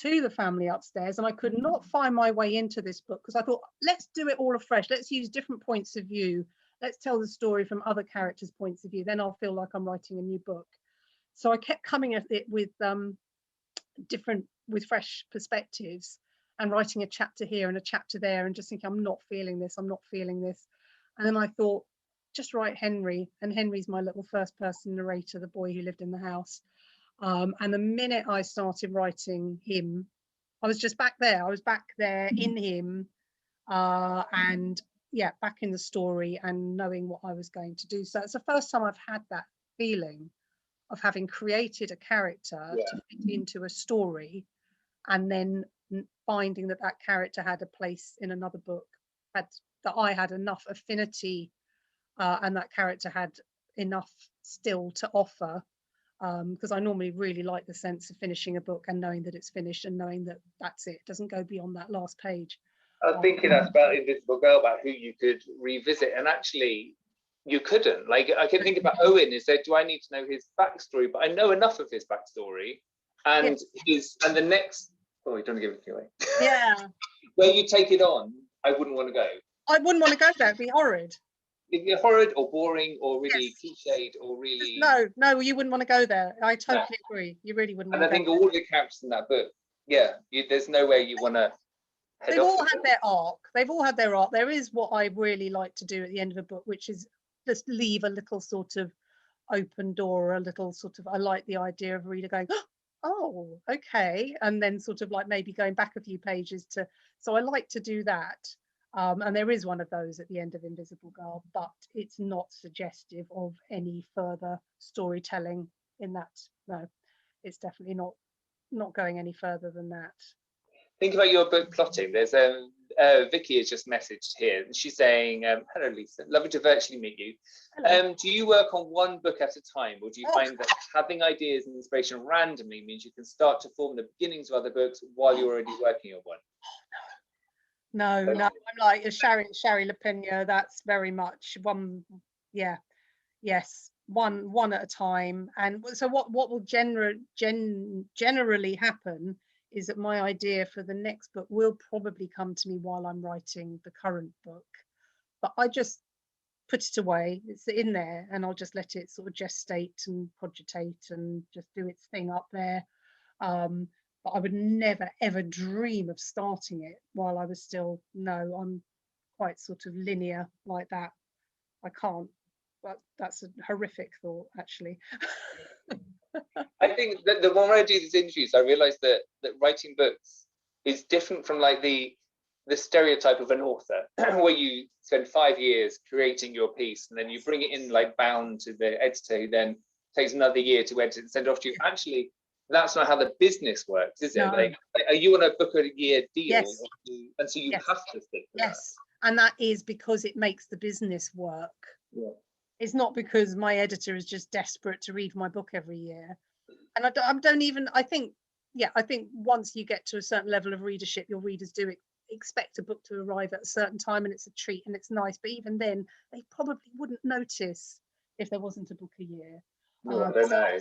B: to The Family Upstairs, and I could not find my way into this book because I thought, let's do it all afresh. Let's use different points of view. Let's tell the story from other characters' points of view. Then I'll feel like I'm writing a new book. So I kept coming at it with with fresh perspectives, and writing a chapter here and a chapter there, and just thinking, I'm not feeling this. I'm not feeling this. And then I thought, just write Henry. And Henry's my little first person narrator, the boy who lived in the house. And the minute I started writing him, I was just back there. I was back there in him, and yeah, back in the story and knowing what I was going to do. So it's the first time I've had that feeling of having created a character to fit into a story, and then finding that that character had a place in another book, that I had enough affinity, and that character had enough still to offer. Because I normally really like the sense of finishing a book and knowing that it's finished and knowing that that's it. It doesn't go beyond that last page.
C: I was thinking that's about Invisible Girl, about who you could revisit, and actually you couldn't. Like, I can think about Owen, is there, do I need to know his backstory? But I know enough of his backstory, and and the next, oh, you don't want to give it away.
B: Yeah.
C: Where you take it on, I wouldn't want to go.
B: I wouldn't want to go there. It'd be horrid.
C: It'd be horrid or boring or really cliched or really...
B: No, you wouldn't want to go there. I totally agree. You really wouldn't want to go.
C: And I think all the characters in that book, there's no way you want to head
B: They've
C: off.
B: all had their arc. They've all had their arc. There is what I really like to do at the end of a book, which is just leave a little sort of open door, a little sort of, I like the idea of a reader going, oh, okay. And then sort of like maybe going back a few pages to, so I like to do that. And there is one of those at the end of Invisible Girl, but it's not suggestive of any further storytelling in that. No, it's definitely not going any further than that.
C: Think about your book plotting. There's Vicky has just messaged here, and she's saying, hello Lisa, lovely to virtually meet you. Do you work on one book at a time, or do you find that having ideas and inspiration randomly means you can start to form the beginnings of other books while you're already working on one?
B: No, I'm like a Shari LaPena. That's very much one. Yeah, yes, one at a time. And so what will generally happen is that my idea for the next book will probably come to me while I'm writing the current book, but I just put it away. It's in there, and I'll just let it sort of gestate and cogitate and just do its thing up there. But I would never ever dream of starting it while I was still, no, I'm quite sort of linear like that. I can't. That's a horrific thought, actually.
C: I think that the more I do these interviews, I realise that writing books is different from like the stereotype of an author, where you spend 5 years creating your piece and then you bring it in like bound to the editor, who then takes another year to edit and send it off to you. Actually, that's not how the business works, is it? No. Like, are you on a book a year deal?
B: Yes.
C: And so you have to stick to that.
B: And that is because it makes the business work.
C: Yeah.
B: It's not because my editor is just desperate to read my book every year. And I think once you get to a certain level of readership, your readers do expect a book to arrive at a certain time, and it's a treat and it's nice. But even then, they probably wouldn't notice if there wasn't a book a year.
C: Well, I don't know.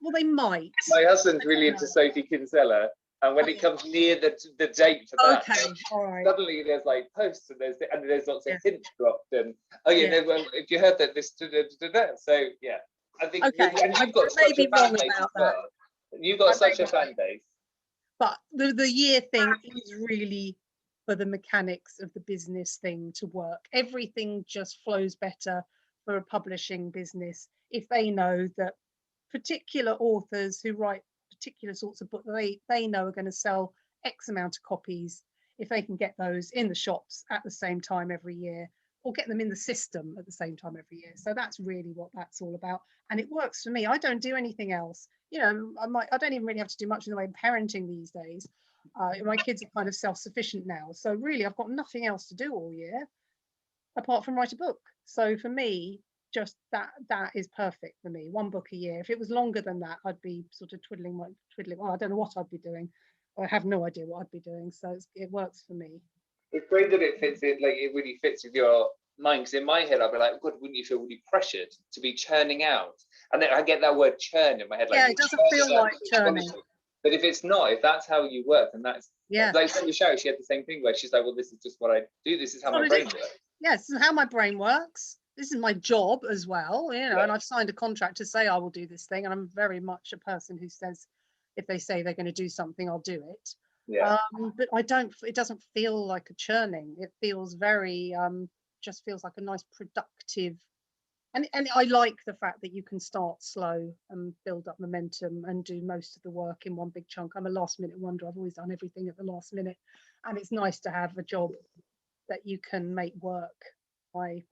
B: Well, they might.
C: My husband's really into Sophie Kinsella, and when it comes near the date for that,
B: all right.
C: Suddenly there's like posts and there's lots of hints dropped, and if you heard that this, so yeah, I think. And you've got such a fan base as well. You've got such a fan base.
B: But the year thing is really for the mechanics of the business thing to work. Everything just flows better for a publishing business if they know that particular authors who write particular sorts of books they know are going to sell X amount of copies, if they can get those in the shops at the same time every year, or get them in the system at the same time every year. So that's really what that's all about, and it works for me. I don't do anything else. You know, I don't even really have to do much in the way of parenting these days. My kids are kind of self-sufficient now, so really I've got nothing else to do all year apart from write a book. So for me, just that is perfect for me. One book a year. If it was longer than that, I'd be sort of twiddling. Well, I don't know what I'd be doing. I have no idea what I'd be doing. So it works for me.
C: It's great that it fits in. Like, it really fits with your mind, because in my head I'd be like, God, wouldn't you feel really pressured to be churning out? And then I get that word churn in my head, like,
B: yeah, it doesn't feel like churning.
C: But if it's not, if that's how you work, and that's,
B: yeah,
C: like Saffyre Show, she had the same thing where she's like, well, this is just what I do, this is how my brain works.
B: Yeah, this is how my brain works. This is my job as well, you know,
C: Yeah.
B: and I've signed a contract to say I will do this thing, and I'm very much a person who says if they say they're going to do something, I'll do it.
C: Yeah.
B: But it doesn't feel like a churning. It feels very just feels like a nice productive, and I like the fact that you can start slow and build up momentum and do most of the work in one big chunk. I'm a last minute wonder. I've always done everything at the last minute, and it's nice to have a job that you can make work by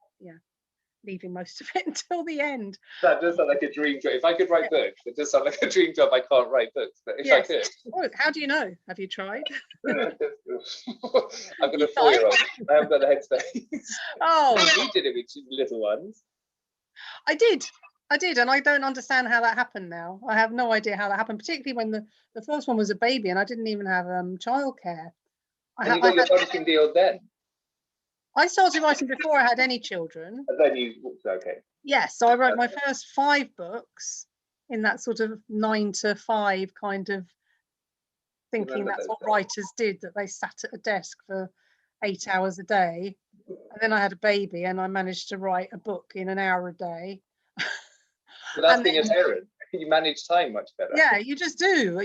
B: leaving most of it until the end.
C: That does sound like a dream job. If I could write books, it does sound like a dream job. I can't write books, but if I could.
B: Oh, how do you know? Have you tried?
C: I've got a 4-year-old. I haven't got the headspace.
B: Oh,
C: You did it with little ones.
B: I did, and I don't understand how that happened now. I have no idea how that happened, particularly when the first one was a baby and I didn't even have childcare.
C: And you got your publishing deal then?
B: I started writing before I had any children.
C: And then you, okay.
B: Yes, so I wrote my first 5 books in that sort of 9 to 5 kind of thinking that's what writers did, that they sat at a desk for 8 hours a day. And then I had a baby and I managed to write a book in an hour a day.
C: But that's being a parent. You manage time much better.
B: Yeah, you just do,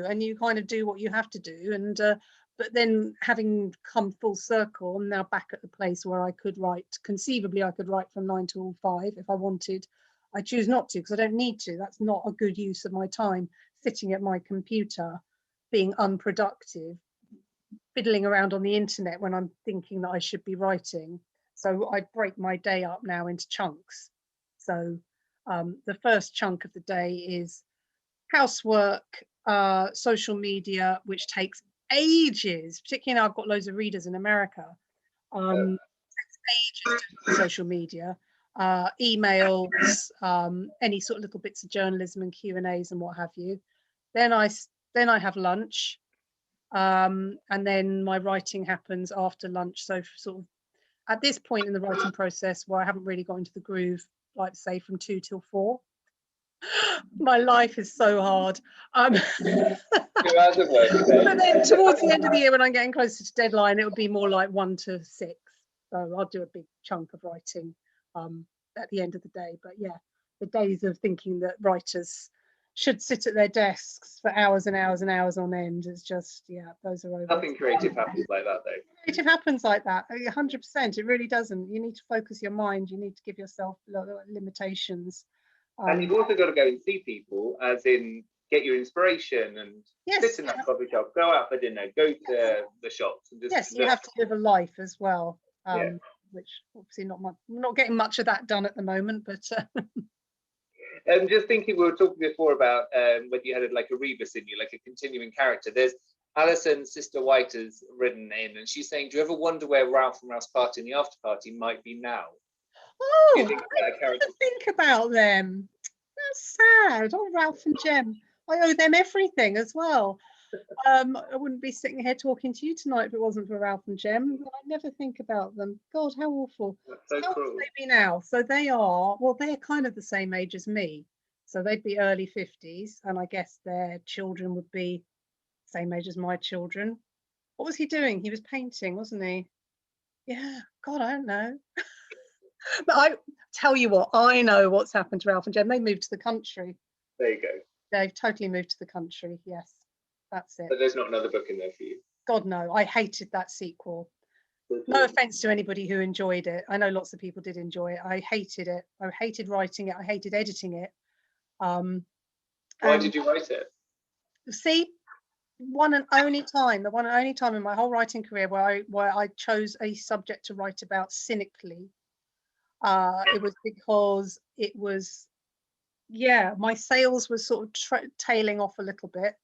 B: and you kind of do what you have to do. And but then having come full circle, I'm now back at the place where I could write, conceivably I could write from 9 till 5 if I wanted. I choose not to because I don't need to. That's not a good use of my time, sitting at my computer being unproductive, fiddling around on the internet when I'm thinking that I should be writing. So I break my day up now into chunks. So the first chunk of the day is housework, social media, which takes ages, particularly now I've got loads of readers in America. It takes ages to do social media, emails, any sort of little bits of journalism and Q&As and what have you. Then I have lunch, and then my writing happens after lunch. So sort of at this point in the writing process where I haven't really got into the groove, like say from 2 till 4. My life is so hard. But then towards the end of the year, when I'm getting closer to deadline, it would be more like 1 to 6. So I'll do a big chunk of writing at the end of the day. But yeah, the days of thinking that writers should sit at their desks for hours and hours and hours on end is just, yeah, those are over.
C: Nothing creative happens like that, though.
B: Creative happens like that, 100%. It really doesn't. You need to focus your mind. You need to give yourself limitations.
C: And you've also got to go and see people, as in get your inspiration and sit in that coffee shop, go out for dinner, go to the shops. And just
B: you have to live a life as well, which obviously not getting much of that done at the moment, but.
C: I'm just thinking, we were talking before about when you had like a rebus in you, like a continuing character. There's Alison, Sister White, has written in, and she's saying, do you ever wonder where Ralph from Ralph's Party and the After Party might be now?
B: Oh, I didn't think about them. That's sad. Oh, Ralph and Jem. I owe them everything as well. I wouldn't be sitting here talking to you tonight if it wasn't for Ralph and Jem. I never think about them. God, how awful.
C: So
B: how old would they be now? So they're kind of the same age as me. So they'd be early 50s, and I guess their children would be same age as my children. What was he doing? He was painting, wasn't he? Yeah. God, I don't know. But I tell you what, I know what's happened to Ralph and Jem. They moved to the country.
C: There you go.
B: They've totally moved to the country. Yes, that's it.
C: But there's not another book in there for you.
B: God, no. I hated that sequel. No offense to anybody who enjoyed it. I know lots of people did enjoy it. I hated it. I hated writing it. I hated editing it.
C: Why did you write it?
B: See, the one and only time in my whole writing career where I chose a subject to write about cynically. It was because it was, my sales was sort of tailing off a little bit.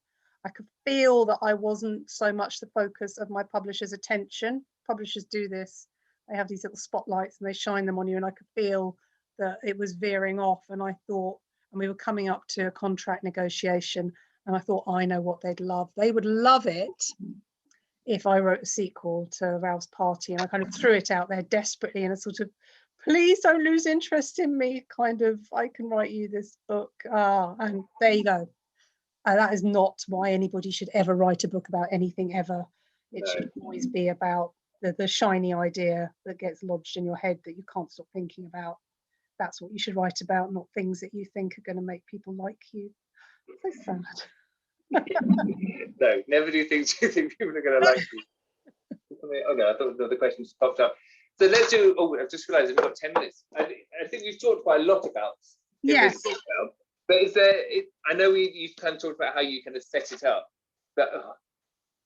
B: I could feel that I wasn't so much the focus of my publisher's attention. Publishers do this. They have these little spotlights and they shine them on you, and I could feel that it was veering off. And I thought, and we were coming up to a contract negotiation, and I thought, I know what they'd love. They would love it if I wrote a sequel to Ralph's Party, and I kind of threw it out there desperately in a sort of, please don't lose interest in me, kind of, I can write you this book. And there you go. That is not why anybody should ever write a book about anything ever. It should always be about the shiny idea that gets lodged in your head that you can't stop thinking about. That's what you should write about, not things that you think are going to make people like you. So sad.
C: No, never do things you think people are going to like you. Oh no, I thought the question just popped up. So let's do. Oh, I've just realised we've got 10 minutes. I think we've talked quite a lot about
B: Yes.
C: But is there? I know you've kind of talked about how you kind of set it up, but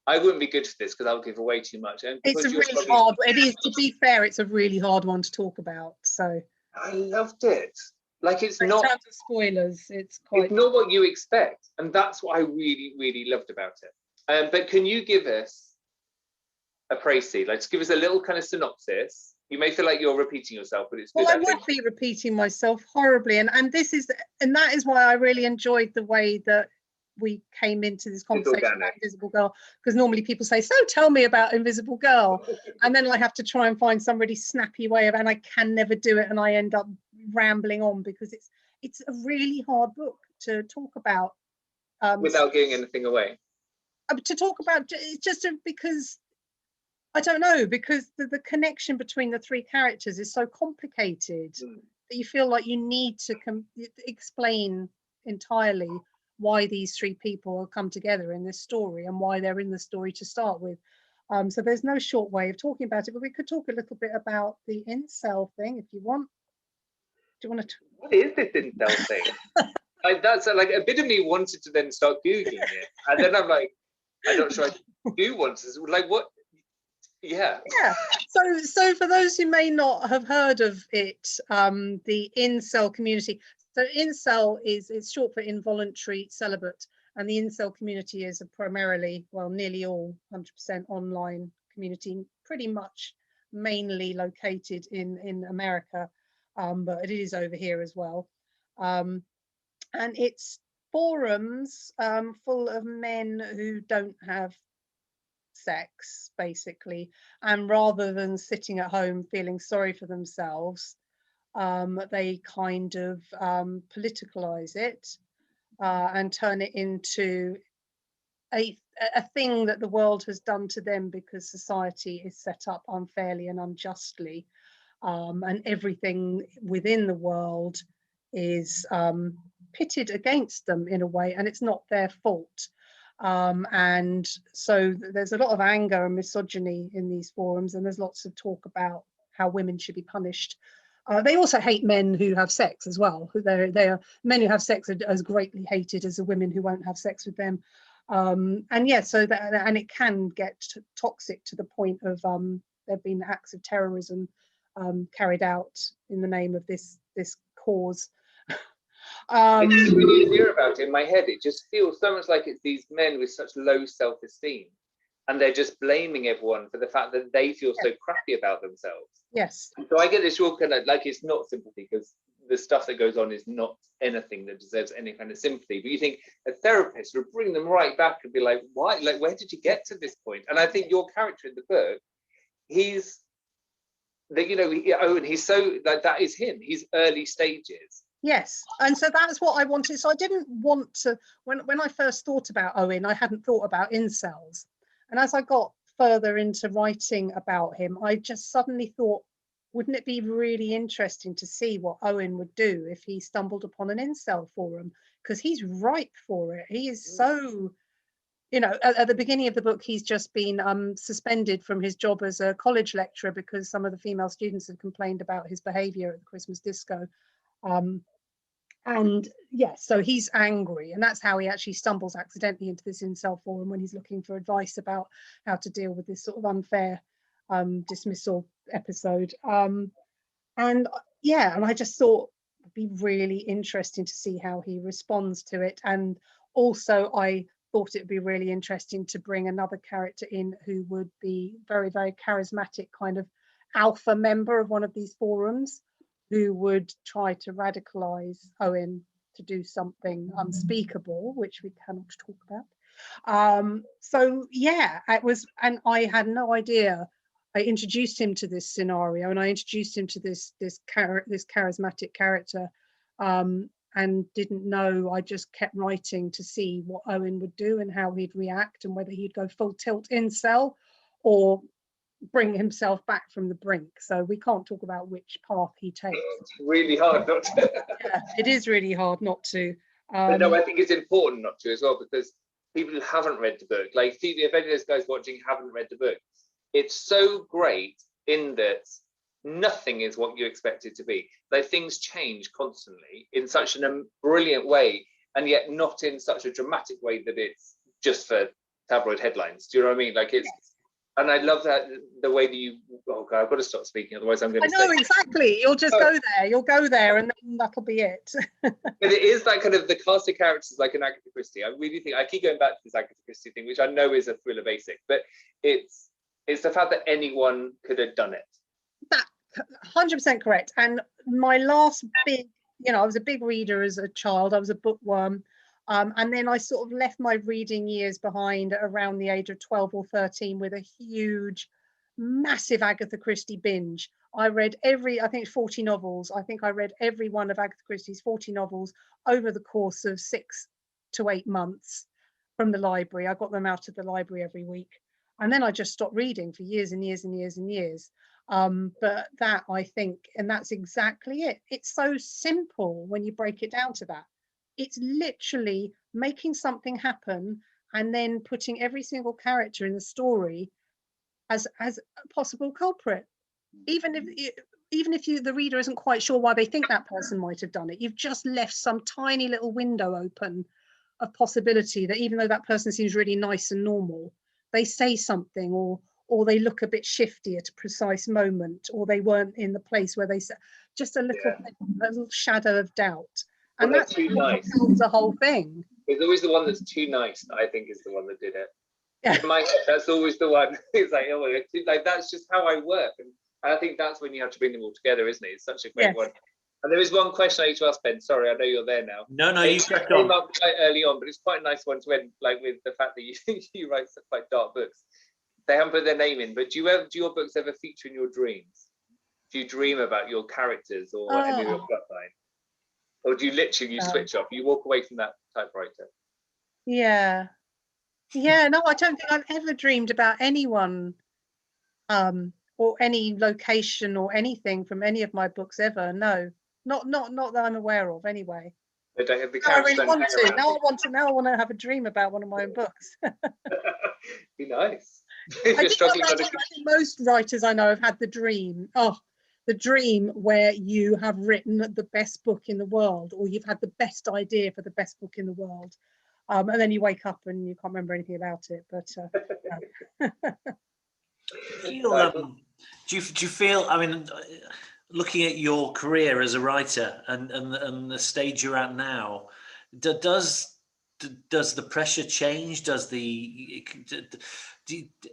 C: I wouldn't be good for this because I'll give away too much. And
B: it's a really hard. It is, to be fair, it's a really hard one to talk about. So
C: I loved it. Like it's
B: in
C: not
B: terms of spoilers, it's quite.
C: It's not what you expect, and that's what I really, really loved about it. But can you give us a précis? Like, just give us a little kind of synopsis. You may feel like you're repeating yourself, but it's good.
B: Well, I would be repeating myself horribly, and that is why I really enjoyed the way that we came into this conversation about Invisible Girl, because normally people say, so tell me about Invisible Girl, and then I have to try and find some really snappy way of, and I can never do it, and I end up rambling on because it's a really hard book to talk about
C: without giving anything away.
B: To talk about just because I don't know, because the connection between the three characters is so complicated that you feel like you need to explain entirely why these three people have come together in this story and why they're in the story to start with. So there's no short way of talking about it, but we could talk a little bit about the incel thing if you want. Do you want to?
C: What is this incel thing? That's like a bit of me wanted to then start Googling it, and then I'm like, I'm not sure I do want to. Like what? Yeah.
B: So for those who may not have heard of it, the incel community. So incel it's short for involuntary celibate, and the incel community is a primarily, well, nearly all 100% online community, pretty much mainly located in America, but it is over here as well. And it's forums full of men who don't have sex, basically, and rather than sitting at home feeling sorry for themselves, they kind of politicalize it and turn it into a thing that the world has done to them because society is set up unfairly and unjustly, and everything within the world is pitted against them in a way, and it's not their fault. And so there's a lot of anger and misogyny in these forums, and there's lots of talk about how women should be punished. They also hate men who have sex as well. They are men who have sex are as greatly hated as the women who won't have sex with them. And yeah, so that, and it can get toxic to the point of there have been acts of terrorism carried out in the name of this cause.
C: When you hear about it, in my head, it just feels so much like it's these men with such low self-esteem, and they're just blaming everyone for the fact that they feel so crappy about themselves.
B: Yes.
C: So I get this real kind of like, it's not sympathy, because the stuff that goes on is not anything that deserves any kind of sympathy. But you think a therapist would bring them right back and be like, why? Like, where did you get to this point? And I think your character in the book, he's that, you know, he's so like, that is him. He's early stages.
B: Yes, and so that's what I wanted. So I didn't want to, when I first thought about Owen, I hadn't thought about incels. And as I got further into writing about him, I just suddenly thought, wouldn't it be really interesting to see what Owen would do if he stumbled upon an incel forum? Because he's ripe for it. He is so, you know, at the beginning of the book, he's just been suspended from his job as a college lecturer because some of the female students had complained about his behaviour at the Christmas disco. And yes, so he's angry, and that's how he actually stumbles accidentally into this incel forum when he's looking for advice about how to deal with this sort of unfair dismissal episode. And yeah, and I just thought it'd be really interesting to see how he responds to it. And also I thought it would be really interesting to bring another character in who would be very, very charismatic, kind of alpha member of one of these forums, who would try to radicalize Owen to do something unspeakable, which we cannot talk about. So yeah, it was, and I had no idea. I introduced him to this scenario, and I introduced him to this charismatic character, and didn't know. I just kept writing to see what Owen would do and how he'd react, and whether he'd go full tilt incel or bring himself back from the brink. So we can't talk about which path he takes.
C: It's really hard not to.
B: Yeah, it is really hard not to.
C: But no, I think it's important not to as well, because people who haven't read the book, like if any of those guys watching haven't read the book, it's so great in that nothing is what you expect it to be. Like things change constantly in such a brilliant way, and yet not in such a dramatic way that it's just for tabloid headlines. Do you know what I mean? Like it's, yes. And I love that the way that you. Oh God, I've got to stop speaking, otherwise I'm going to.
B: I know exactly. You'll just go there. You'll go there, and then that'll be it.
C: But it is that kind of the cast of characters like an Agatha Christie. I really think I keep going back to this Agatha Christie thing, which I know is a thriller basic, but it's the fact that anyone could have done it.
B: That 100% correct. And my last big, I was a big reader as a child. I was a bookworm. And then I sort of left my reading years behind around the age of 12 or 13 with a huge, massive Agatha Christie binge. I read I think 40 novels. I think I read every one of Agatha Christie's 40 novels over the course of 6 to 8 months from the library. I got them out of the library every week. And then I just stopped reading for years and years and years and years. But that, I think, and that's exactly it. It's so simple when you break it down to that. It's literally making something happen and then putting every single character in the story as a possible culprit. Even if the reader isn't quite sure why they think that person might have done it, you've just left some tiny little window open of possibility that even though that person seems really nice and normal, they say something or they look a bit shifty at a precise moment, or they weren't in the place where they said, just a little shadow of doubt. And
C: well,
B: that's
C: too nice.
B: The whole thing.
C: It's always the one that's too nice that I think is the one that did it.
B: Yeah.
C: In my head, that's always the one. It's like that's just how I work, and I think that's when you have to bring them all together, isn't it? It's such a great one. And there is one question I need to ask Ben. Sorry, I know you're there now.
A: No, you crack
C: came
A: on.
C: up quite early on, but it's quite a nice one to end, like with the fact that you write stuff like dark books. They haven't put their name in, but do your books ever feature in your dreams? Do you dream about your characters or any of your plotline? Or do you literally switch off? You walk away from that typewriter?
B: Yeah, no, I don't think I've ever dreamed about anyone or any location or anything from any of my books ever. No, not that I'm aware of anyway.
C: They don't have the
B: I really
C: characters.
B: want to. Now I want to have a dream about one of my own books.
C: Be nice.
B: I think most writers I know have had the dream where you have written the best book in the world, or you've had the best idea for the best book in the world, and then you wake up and you can't remember anything about it. But
A: do you feel? I mean, looking at your career as a writer and the stage you're at now, does the pressure change?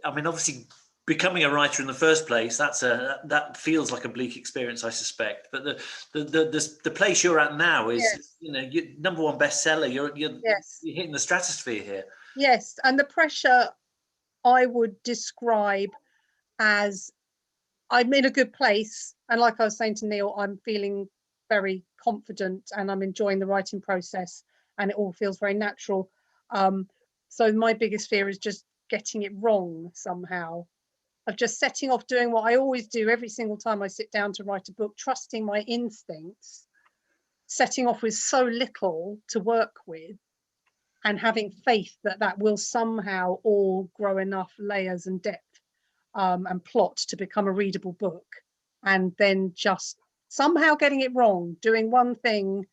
A: I mean, obviously, becoming a writer in the first place, that feels like a bleak experience, I suspect. But the place you're at now is, you're #1 bestseller. You're hitting the stratosphere here.
B: Yes, and the pressure I would describe as I'm in a good place, and like I was saying to Neil, I'm feeling very confident and I'm enjoying the writing process, and it all feels very natural. So my biggest fear is just getting it wrong somehow, of just setting off doing what I always do every single time I sit down to write a book, trusting my instincts, setting off with so little to work with, and having faith that will somehow all grow enough layers and depth and plot to become a readable book, and then just somehow getting it wrong, doing one thing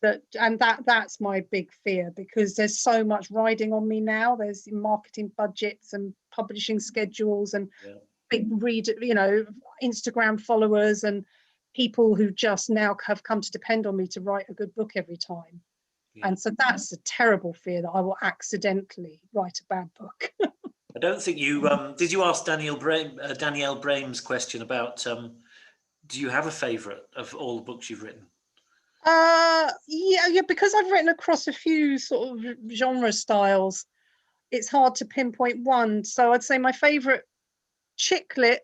B: that's my big fear, because there's so much riding on me now. There's marketing budgets and publishing schedules and big reader, Instagram followers and people who just now have come to depend on me to write a good book every time. And so that's a terrible fear, that I will accidentally write a bad book.
A: I don't think you did you ask Danielle Brame's question about do you have a favourite of all the books you've written?
B: Yeah, because I've written across a few sort of genre styles. it's hard to pinpoint one. So I'd say my favourite chick lit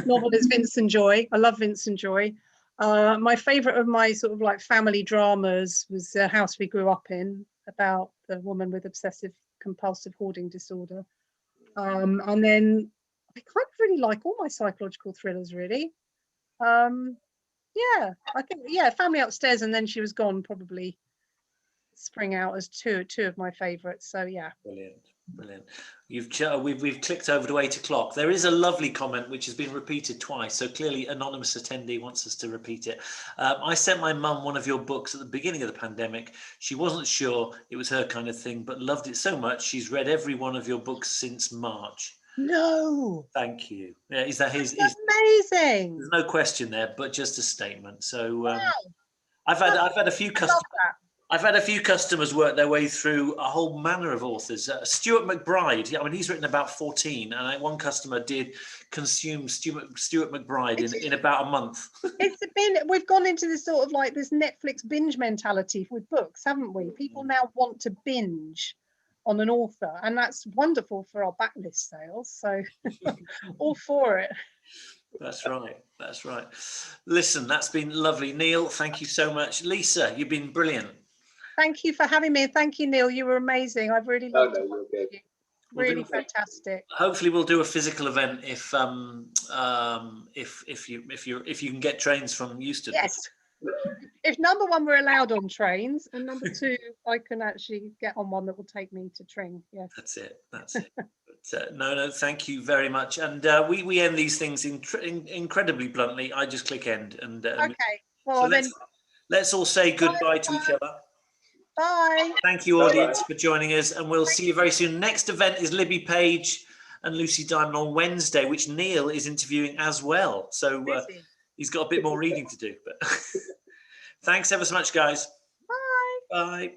B: novel is Vincent Joy. I love Vincent Joy. My favourite of my sort of like family dramas was The House We Grew Up In, about the woman with obsessive compulsive hoarding disorder. And then I kind of really like all my psychological thrillers, really. Yeah, I think, yeah, Family Upstairs and Then She Was Gone probably spring out as two of my favourites. So yeah.
A: Brilliant. Brilliant. We've clicked over to 8 o'clock. There is a lovely comment which has been repeated twice, so clearly anonymous attendee wants us to repeat it. I sent my mum one of your books at the beginning of the pandemic. She wasn't sure it was her kind of thing, but loved it so much she's read every one of your books since March.
B: No.
A: Thank you. Yeah, is that his?
B: Amazing.
A: There's no question there, but just a statement. So
B: Wow.
A: I've had a few customers. I've had a few customers work their way through a whole manner of authors. Stuart McBride, I mean, he's written about 14, and one customer did consume Stuart McBride in about a month.
B: We've gone into this sort of like this Netflix binge mentality with books, haven't we? People now want to binge on an author, and that's wonderful for our backlist sales. So all for it.
A: That's right. That's right. Listen, that's been lovely. Neil, thank you so much. Lisa, you've been brilliant.
B: Thank you for having me. Thank you, Neil. You were amazing. I've really loved it. Really fantastic.
A: Hopefully, we'll do a physical event if you can get trains from Euston.
B: Yes. If number one, we're allowed on trains, and number two, I can actually get on one that will take me to Tring. Yes. That's it.
A: But, no, thank you very much. And we end these things incredibly bluntly. I just click end. And
B: okay. Well,
A: so let's all say goodbye to each other.
B: Bye.
A: Thank you, audience, for joining us, and we'll see you very soon. Next event is Libby Page and Lucy Diamond on Wednesday, which Neil is interviewing as well. So he's got a bit more reading to do. But thanks ever so much, guys.
B: Bye.
A: Bye.